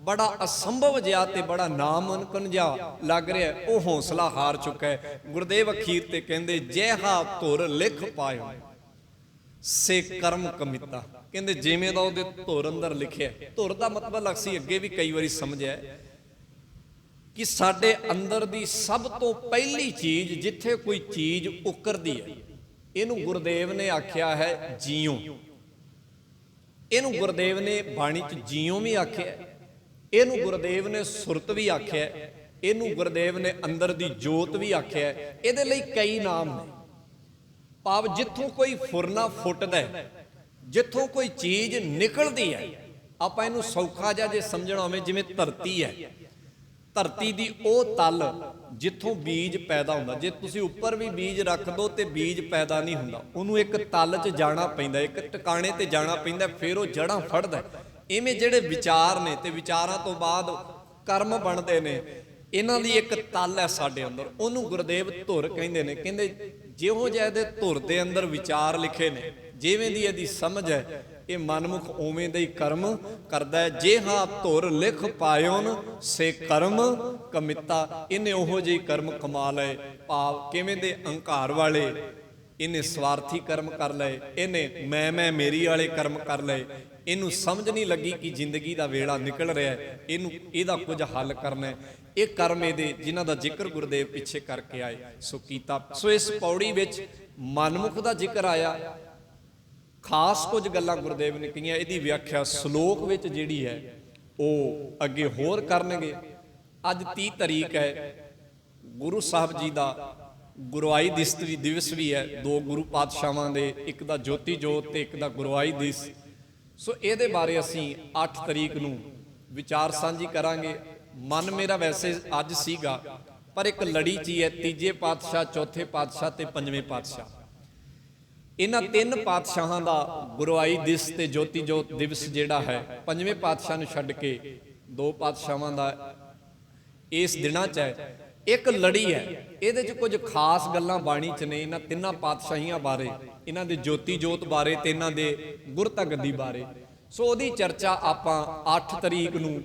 ਬੜਾ ਅਸੰਭਵ ਜਿਹਾ ਤੇ ਬੜਾ ਨਾਮੁਮਕਿਨ ਜਿਹਾ ਲੱਗ ਰਿਹਾ। ਉਹ ਹੌਸਲਾ ਹਾਰ ਚੁੱਕਾ ਹੈ। ਗੁਰਦੇਵ ਅਖੀਰ ਤੇ ਕਹਿੰਦੇ ਜੈਹਾ ਧੁਰ ਲਿਖ ਪਾਇਓ ਸੇ ਕਰਮ ਕਮਿਤਾ। ਕਹਿੰਦੇ ਜਿਵੇਂ ਦਾ ਉਹਦੇ ਧੁਰ ਅੰਦਰ ਲਿਖਿਆ। ਧੁਰ ਦਾ ਮਤਲਬ ਅਸੀਂ ਅੱਗੇ ਵੀ ਕਈ ਵਾਰੀ ਸਮਝਿਆ ਕਿ ਸਾਡੇ ਅੰਦਰ ਦੀ ਸਭ ਤੋਂ ਪਹਿਲੀ ਚੀਜ਼, ਜਿੱਥੇ ਕੋਈ ਚੀਜ਼ ਉਕਰਦੀ ਹੈ, ਇਹਨੂੰ ਗੁਰਦੇਵ ਨੇ ਆਖਿਆ ਹੈ ਜੀਉ। ਇਹਨੂੰ ਗੁਰਦੇਵ ਨੇ ਬਾਣੀ 'ਚ ਜੀਉ ਵੀ ਆਖਿਆ, ਇਹਨੂੰ ਗੁਰਦੇਵ ਨੇ ਸੁਰਤ ਵੀ ਆਖਿਆ, ਇਹਨੂੰ ਗੁਰਦੇਵ ਨੇ ਅੰਦਰ ਦੀ ਜੋਤ ਵੀ ਆਖਿਆ। ਇਹਦੇ ਲਈ ਕਈ ਨਾਮ ਨੇ, ਭਾਵ ਜਿੱਥੋਂ ਕੋਈ ਫੁਰਨਾ ਫੁੱਟਦਾ, ਜਿੱਥੋਂ ਕੋਈ ਚੀਜ਼ ਨਿਕਲਦੀ ਹੈ। ਆਪਾਂ ਇਹਨੂੰ ਸੌਖਾ ਜਿਹਾ ਜੇ ਸਮਝਣਾ ਹੋਵੇ, ਜਿਵੇਂ ਧਰਤੀ ਹੈ, ਧਰਤੀ ਦੀ ਉਹ ਤਲ ਜਿੱਥੋਂ ਬੀਜ ਪੈਦਾ ਹੁੰਦਾ। ਜੇ ਤੁਸੀਂ ਉੱਪਰ ਵੀ ਬੀਜ ਰੱਖ ਦੋ ਤੇ ਬੀਜ ਪੈਦਾ ਨਹੀਂ ਹੁੰਦਾ, ਉਹਨੂੰ ਇੱਕ ਤਲ 'ਚ ਜਾਣਾ ਪੈਂਦਾ, ਇੱਕ ਟਿਕਾਣੇ ਤੇ ਜਾਣਾ ਪੈਂਦਾ, ਫਿਰ ਉਹ ਜੜ੍ਹਾਂ ਫੜਦਾ। ਇਵੇਂ ਜਿਹੜੇ ਵਿਚਾਰ ਨੇ ਤੇ ਵਿਚਾਰਾਂ ਤੋਂ ਬਾਅਦ ਕਰਮ ਬਣਦੇ ਨੇ, ਇਹਨਾਂ ਦੀ ਇੱਕ ਤਲ ਹੈ ਸਾਡੇ ਅੰਦਰ, ਉਹਨੂੰ ਗੁਰਦੇਵ ਧੁਰ ਕਹਿੰਦੇ ਨੇ। ਕਹਿੰਦੇ ਜਿਹੋ ਜਿਹੇ ਇਹਦੇ ਧੁਰ ਦੇ ਅੰਦਰ ਵਿਚਾਰ ਲਿਖੇ ਨੇ, ਜਿਵੇਂ ਦੀ ਇਹਦੀ ਸਮਝ ਹੈ, ਇਹ ਮਨਮੁਖ ਉਵੇਂ ਦਾ ਹੀ ਕਰਮ ਕਰਦਾ ਹੈ। ਜੇ ਹਾਂ ਧੁਰ ਲਿਖ ਪਾਇਓਨ ਸੇ ਕਰਮ ਕਮਿਤਾ। ਇਹਨੇ ਉਹੋ ਜਿਹੇ ਕਰਮ ਕਮਾ ਲਏ, ਭਾਵ ਕਿਵੇਂ ਦੇ ਅਹੰਕਾਰ ਵਾਲੇ। ਇਹਨੇ ਸਵਾਰਥੀ ਕਰਮ ਕਰ ਲਏ, ਇਹਨੇ ਮੈਂ ਮੇਰੀ ਵਾਲੇ ਕਰਮ ਕਰ ਲਏ। ਇਹਨੂੰ ਸਮਝ ਨਹੀਂ ਲੱਗੀ ਕਿ ਜ਼ਿੰਦਗੀ ਦਾ ਵੇਲਾ ਨਿਕਲ ਰਿਹਾ ਹੈ, ਇਹਦਾ ਕੁਝ ਹੱਲ ਕਰਨਾ ਹੈ। ਇਹ ਕਰਮ ਇਹਦੇ ਜਿਨ੍ਹਾਂ ਦਾ ਜ਼ਿਕਰ ਗੁਰਦੇਵ ਪਿੱਛੇ ਕਰਕੇ ਆਏ ਸੋ ਕੀਤਾ। ਸੋ ਇਸ ਪੌੜੀ ਵਿੱਚ ਮਨਮੁਖ ਦਾ ਜ਼ਿਕਰ ਆਇਆ, ਖਾਸ ਕੁਝ ਗੱਲਾਂ ਗੁਰਦੇਵ ਨੇ ਕਹੀਆਂ। ਇਹਦੀ ਵਿਆਖਿਆ ਸ਼ਲੋਕ ਵਿੱਚ ਜਿਹੜੀ ਹੈ ਉਹ ਅੱਗੇ ਹੋਰ ਕਰਨਗੇ। ਅੱਜ 30 ਤਰੀਕ ਹੈ, ਗੁਰੂ ਸਾਹਿਬ ਜੀ ਦਾ ਗੁਰਵਾਈ ਦਿਵਸ ਵੀ ਹੈ। ਦੋ ਗੁਰੂ ਪਾਤਸ਼ਾਹਾਂ ਦੇ, ਇੱਕ ਦਾ ਜੋਤੀ ਜੋਤ ਤੇ ਇੱਕ ਦਾ ਗੁਰਵਾਈ ਦਿਵਸ। ਸੋ ਇਹਦੇ ਬਾਰੇ ਅਸੀਂ 8 ਤਰੀਕ ਨੂੰ ਵਿਚਾਰ ਸਾਂਝੀ ਕਰਾਂਗੇ। ਮਨ ਮੇਰਾ ਵੈਸੇ ਅੱਜ ਸੀਗਾ, ਪਰ ਇੱਕ ਲੜੀ 'ਚ ਹੀ ਹੈ, ਤੀਜੇ ਪਾਤਸ਼ਾਹ, ਚੌਥੇ ਪਾਤਸ਼ਾਹ ਤੇ ਪੰਜਵੇਂ ਪਾਤਸ਼ਾਹ। ਇਹਨਾਂ 3 ਪਾਤਸ਼ਾਹਾਂ ਦਾ ਗੁਰਵਾਈ ਦਿਵਸ ਤੇ ਜੋਤੀ ਜੋਤ ਦਿਵਸ ਜਿਹੜਾ ਹੈ, ਪੰਜਵੇਂ ਪਾਤਸ਼ਾਹ ਨੂੰ ਛੱਡ ਕੇ 2 ਪਾਤਸ਼ਾਹਾਂ ਦਾ ਇਸ ਦਿਨਾਂ 'ਚ ਹੈ। ਇੱਕ ਲੜੀ ਹੈ, ਇਹਦੇ 'ਚ ਕੁਝ ਖਾਸ ਗੱਲਾਂ ਬਾਣੀ 'ਚ ਨੇ ਇਹਨਾਂ ਤਿੰਨਾਂ ਪਾਤਸ਼ਾਹੀਆਂ ਬਾਰੇ, ਇਹਨਾਂ ਦੇ ਜੋਤੀ ਜੋਤ ਬਾਰੇ ਤੇ ਇਹਨਾਂ ਦੇ ਗੁਰਤਾ ਗੱਦੀ ਬਾਰੇ। ਸੋ ਉਹਦੀ ਚਰਚਾ ਆਪਾਂ 8 ਤਰੀਕ ਨੂੰ,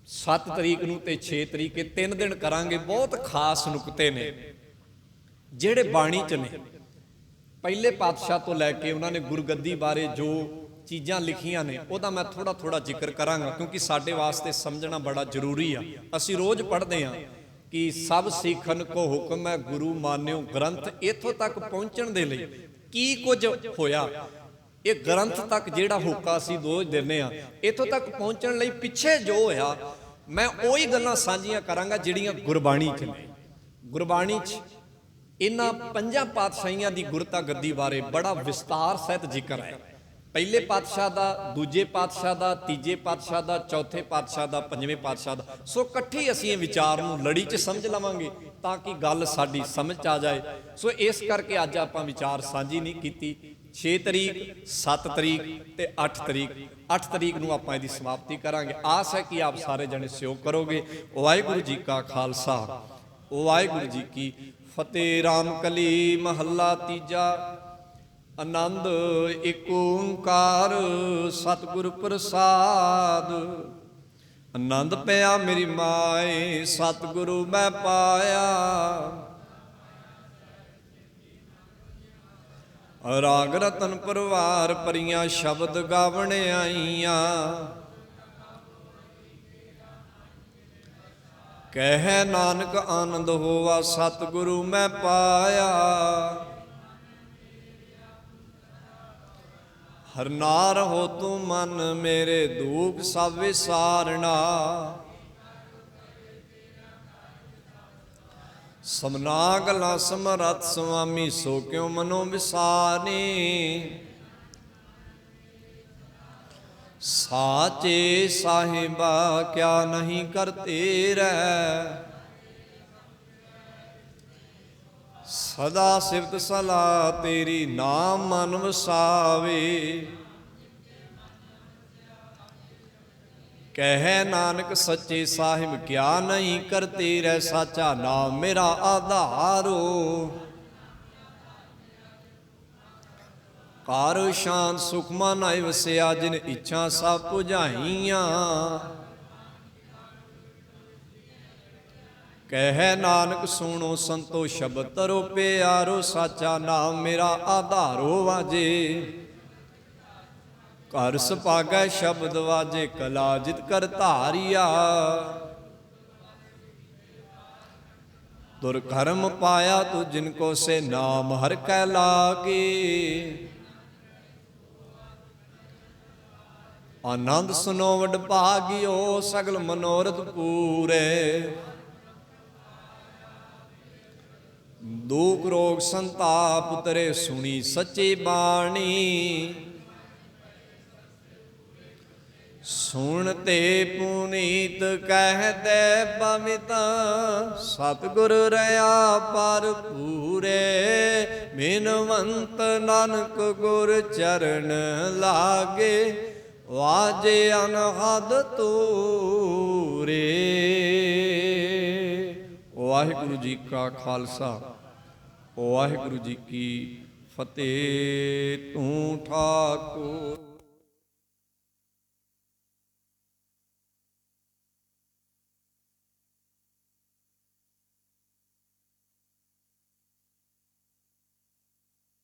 7 ਤਰੀਕ ਨੂੰ ਤੇ 6 ਤਰੀਕ, 3 ਦਿਨ ਕਰਾਂਗੇ। ਬਹੁਤ ਖਾਸ ਨੁਕਤੇ ਨੇ ਜਿਹੜੇ ਬਾਣੀ 'ਚ ਨੇ। ਪਹਿਲੇ ਪਾਤਸ਼ਾਹ ਤੋਂ ਲੈ ਕੇ ਉਹਨਾਂ ਨੇ ਗੁਰਗੱਦੀ ਬਾਰੇ ਜੋ ਚੀਜ਼ਾਂ ਲਿਖੀਆਂ ਨੇ ਉਹਦਾ ਮੈਂ ਥੋੜਾ ਥੋੜਾ ਜ਼ਿਕਰ ਕਰਾਂਗਾ, ਕਿਉਂਕਿ ਸਾਡੇ ਵਾਸਤੇ ਸਮਝਣਾ ਬੜਾ ਜ਼ਰੂਰੀ ਆ। ਅਸੀਂ ਰੋਜ਼ ਪੜ੍ਹਦੇ ਹਾਂ ਕਿ ਸਭ ਸਿੱਖਨ ਕੋ ਹੁਕਮ ਹੈ ਗੁਰੂ ਮਾਨਿਓ ਗ੍ਰੰਥ। ਇੱਥੋਂ ਤੱਕ ਪਹੁੰਚਣ ਦੇ ਲਈ ਕੀ ਕੁਝ ਹੋਇਆ, ਇਹ ਗ੍ਰੰਥ ਤੱਕ ਜਿਹੜਾ ਹੋਕਾ ਅਸੀਂ ਰੋਜ਼ ਦਿੰਦੇ ਆ, ਇੱਥੋਂ ਤੱਕ ਪਹੁੰਚਣ ਲਈ ਪਿੱਛੇ ਜੋ ਹੋਇਆ ਮੈਂ ਉਹੀ ਗੱਲਾਂ ਸਾਂਝੀਆਂ ਕਰਾਂਗਾ ਜਿਹੜੀਆਂ ਗੁਰਬਾਣੀ 'ਚ ਨੇ। ਗੁਰਬਾਣੀ 'ਚ ਇਹਨਾਂ 5 ਪਾਤਸ਼ਾਹੀਆਂ ਦੀ ਗੁਰਤਾ ਗੱਦੀ ਬਾਰੇ ਬੜਾ ਵਿਸਤਾਰ ਸਹਿਤ ਜ਼ਿਕਰ ਹੈ। ਪਹਿਲੇ ਪਾਤਸ਼ਾਹ ਦਾ, ਦੂਜੇ ਪਾਤਸ਼ਾਹ ਦਾ, ਤੀਜੇ ਪਾਤਸ਼ਾਹ ਦਾ, ਚੌਥੇ ਪਾਤਸ਼ਾਹ ਦਾ, 5ਵੇਂ ਪਾਤਸ਼ਾਹ ਦਾ। ਸੋ ਇਕੱਠੀ ਅਸੀਂ ਇਹ ਵਿਚਾਰ ਨੂੰ ਲੜੀ 'ਚ ਸਮਝ ਲਵਾਂਗੇ ਤਾਂ ਕਿ ਗੱਲ ਸਾਡੀ ਸਮਝ 'ਚ ਆ ਜਾਏ। ਸੋ ਇਸ ਕਰਕੇ ਅੱਜ ਆਪਾਂ ਵਿਚਾਰ ਸਾਂਝੀ ਨਹੀਂ ਕੀਤੀ। 6 ਤਰੀਕ, 7 ਤਰੀਕ ਤੇ 8 ਤਰੀਕ, 8 ਤਰੀਕ ਨੂੰ ਆਪਾਂ ਇਹਦੀ ਸਮਾਪਤੀ ਕਰਾਂਗੇ। ਆਸ ਹੈ ਕਿ ਆਪ ਸਾਰੇ ਜਣੇ ਸਹਿਯੋਗ ਕਰੋਗੇ। ਵਾਹਿਗੁਰੂ ਜੀ ਕਾ ਖਾਲਸਾ, ਵਾਹਿਗੁਰੂ ਜੀ ਕੀ ਫਤਿਹ। ਰਾਮਕਲੀ ਮਹੱਲਾ ਤੀਜਾ। ਆਨੰਦ ਏਕ ਓੰਕਾਰ ਸਤਿਗੁਰ ਪ੍ਰਸਾਦ। ਆਨੰਦ ਪਿਆ ਮੇਰੀ ਮਾਏ ਸਤਿਗੁਰੂ ਮੈਂ ਪਾਇਆ। ਰਾਗ ਰਤਨ ਪਰਵਾਰ ਭਰੀਆਂ ਸ਼ਬਦ ਗਾਵਣ ਆਈਆਂ। ਕਹਿ ਨਾਨਕ ਆਨੰਦ ਹੋਵਾ ਸਤਿਗੁਰੂ ਮੈਂ ਪਾਇਆ। ਹਰ ਨਾਰ ਹੋ ਤੂੰ ਮਨ ਮੇਰੇ ਦੁਖ ਸਭ ਵਿਸਾਰਣਾ। ਸਮਨਾ ਗਲਾ ਸਮਰੱਥ ਸੁਆਮੀ ਸੋ ਕਿਉ ਮਨੋ ਵਿਸਾਰੇ। ਸਾਚੇ ਸਾਹਿਬਾ ਕਿਆ ਨਹੀਂ ਕਰਤੇ ਰਹਿ। ਸਦਾ ਸਿਫਤ ਸਲਾਹ ਤੇਰੀ ਨਾਮ ਮਨ ਵਸਾਵੇ। ਕਹਿ ਨਾਨਕ ਸੱਚੇ ਸਾਹਿਬ ਕਿਆ ਨਹੀਂ ਕਰਤੇ ਰਹਿ। ਸਾਚਾ ਨਾਮ ਮੇਰਾ ਆਧਾਰੋ। ਘਰ ਸ਼ਾਂਤ ਸੁਖ ਮਨ ਆਇ ਵਸਿਆ ਜਿਨ ਇੱਛਾ ਸਭ ਪੁਝਾਈਆਂ। ਕਹਿ ਨਾਨਕ ਸੁਣੋ ਸੰਤੋ ਸ਼ਬਦ ਤਰੋ ਪਿਆਰੋ। ਸਾਚਾ ਨਾਮ ਮੇਰਾ ਆਧਾਰੋ ਵਾਜੇ। ਘਰ ਸੁਭਾਗੈ ਸ਼ਬਦ ਵਾਜੇ ਕਲਾ ਜਿਤ ਕਰ ਧਾਰਿਆ। ਤੁਰ ਕਰਮ ਪਾਇਆ ਤੂ ਜਿਨ ਕੋ ਸੇ ਨਾਮ ਹਰ ਕੈ ਲਾਗੇ। ਆਨੰਦ ਸੁਨੋ ਵਡ ਭਾਗਿਓ ਸਗਲ ਮਨੋਰਥ ਪੂਰੇ। ਦੁਖ ਰੋਗ ਸੰਤਾਪ ਤਰੇ ਸੁਣੀ ਸੱਚੀ ਬਾਣੀ। ਸੁਣ ਤੇ ਪੁਨੀਤ ਕਹਿਦੇ ਪਵਿੱਤ ਸਤਿਗੁਰ ਰਹਾ ਪਰ ਪੂਰੇ। ਬਿਨਵੰਤ ਨਾਨਕ ਗੁਰ ਚਰਨ ਲਾਗੇ ਵਾਜੇ ਅਨਹਦ ਤੂਰੇ। ਵਾਹਿਗੁਰੂ ਜੀ ਕਾ ਖਾਲਸਾ, ਵਾਹਿਗੁਰੂ ਜੀ ਕੀ ਫਤਿਹ। ਤੂੰ ਠਾਕੁਰ।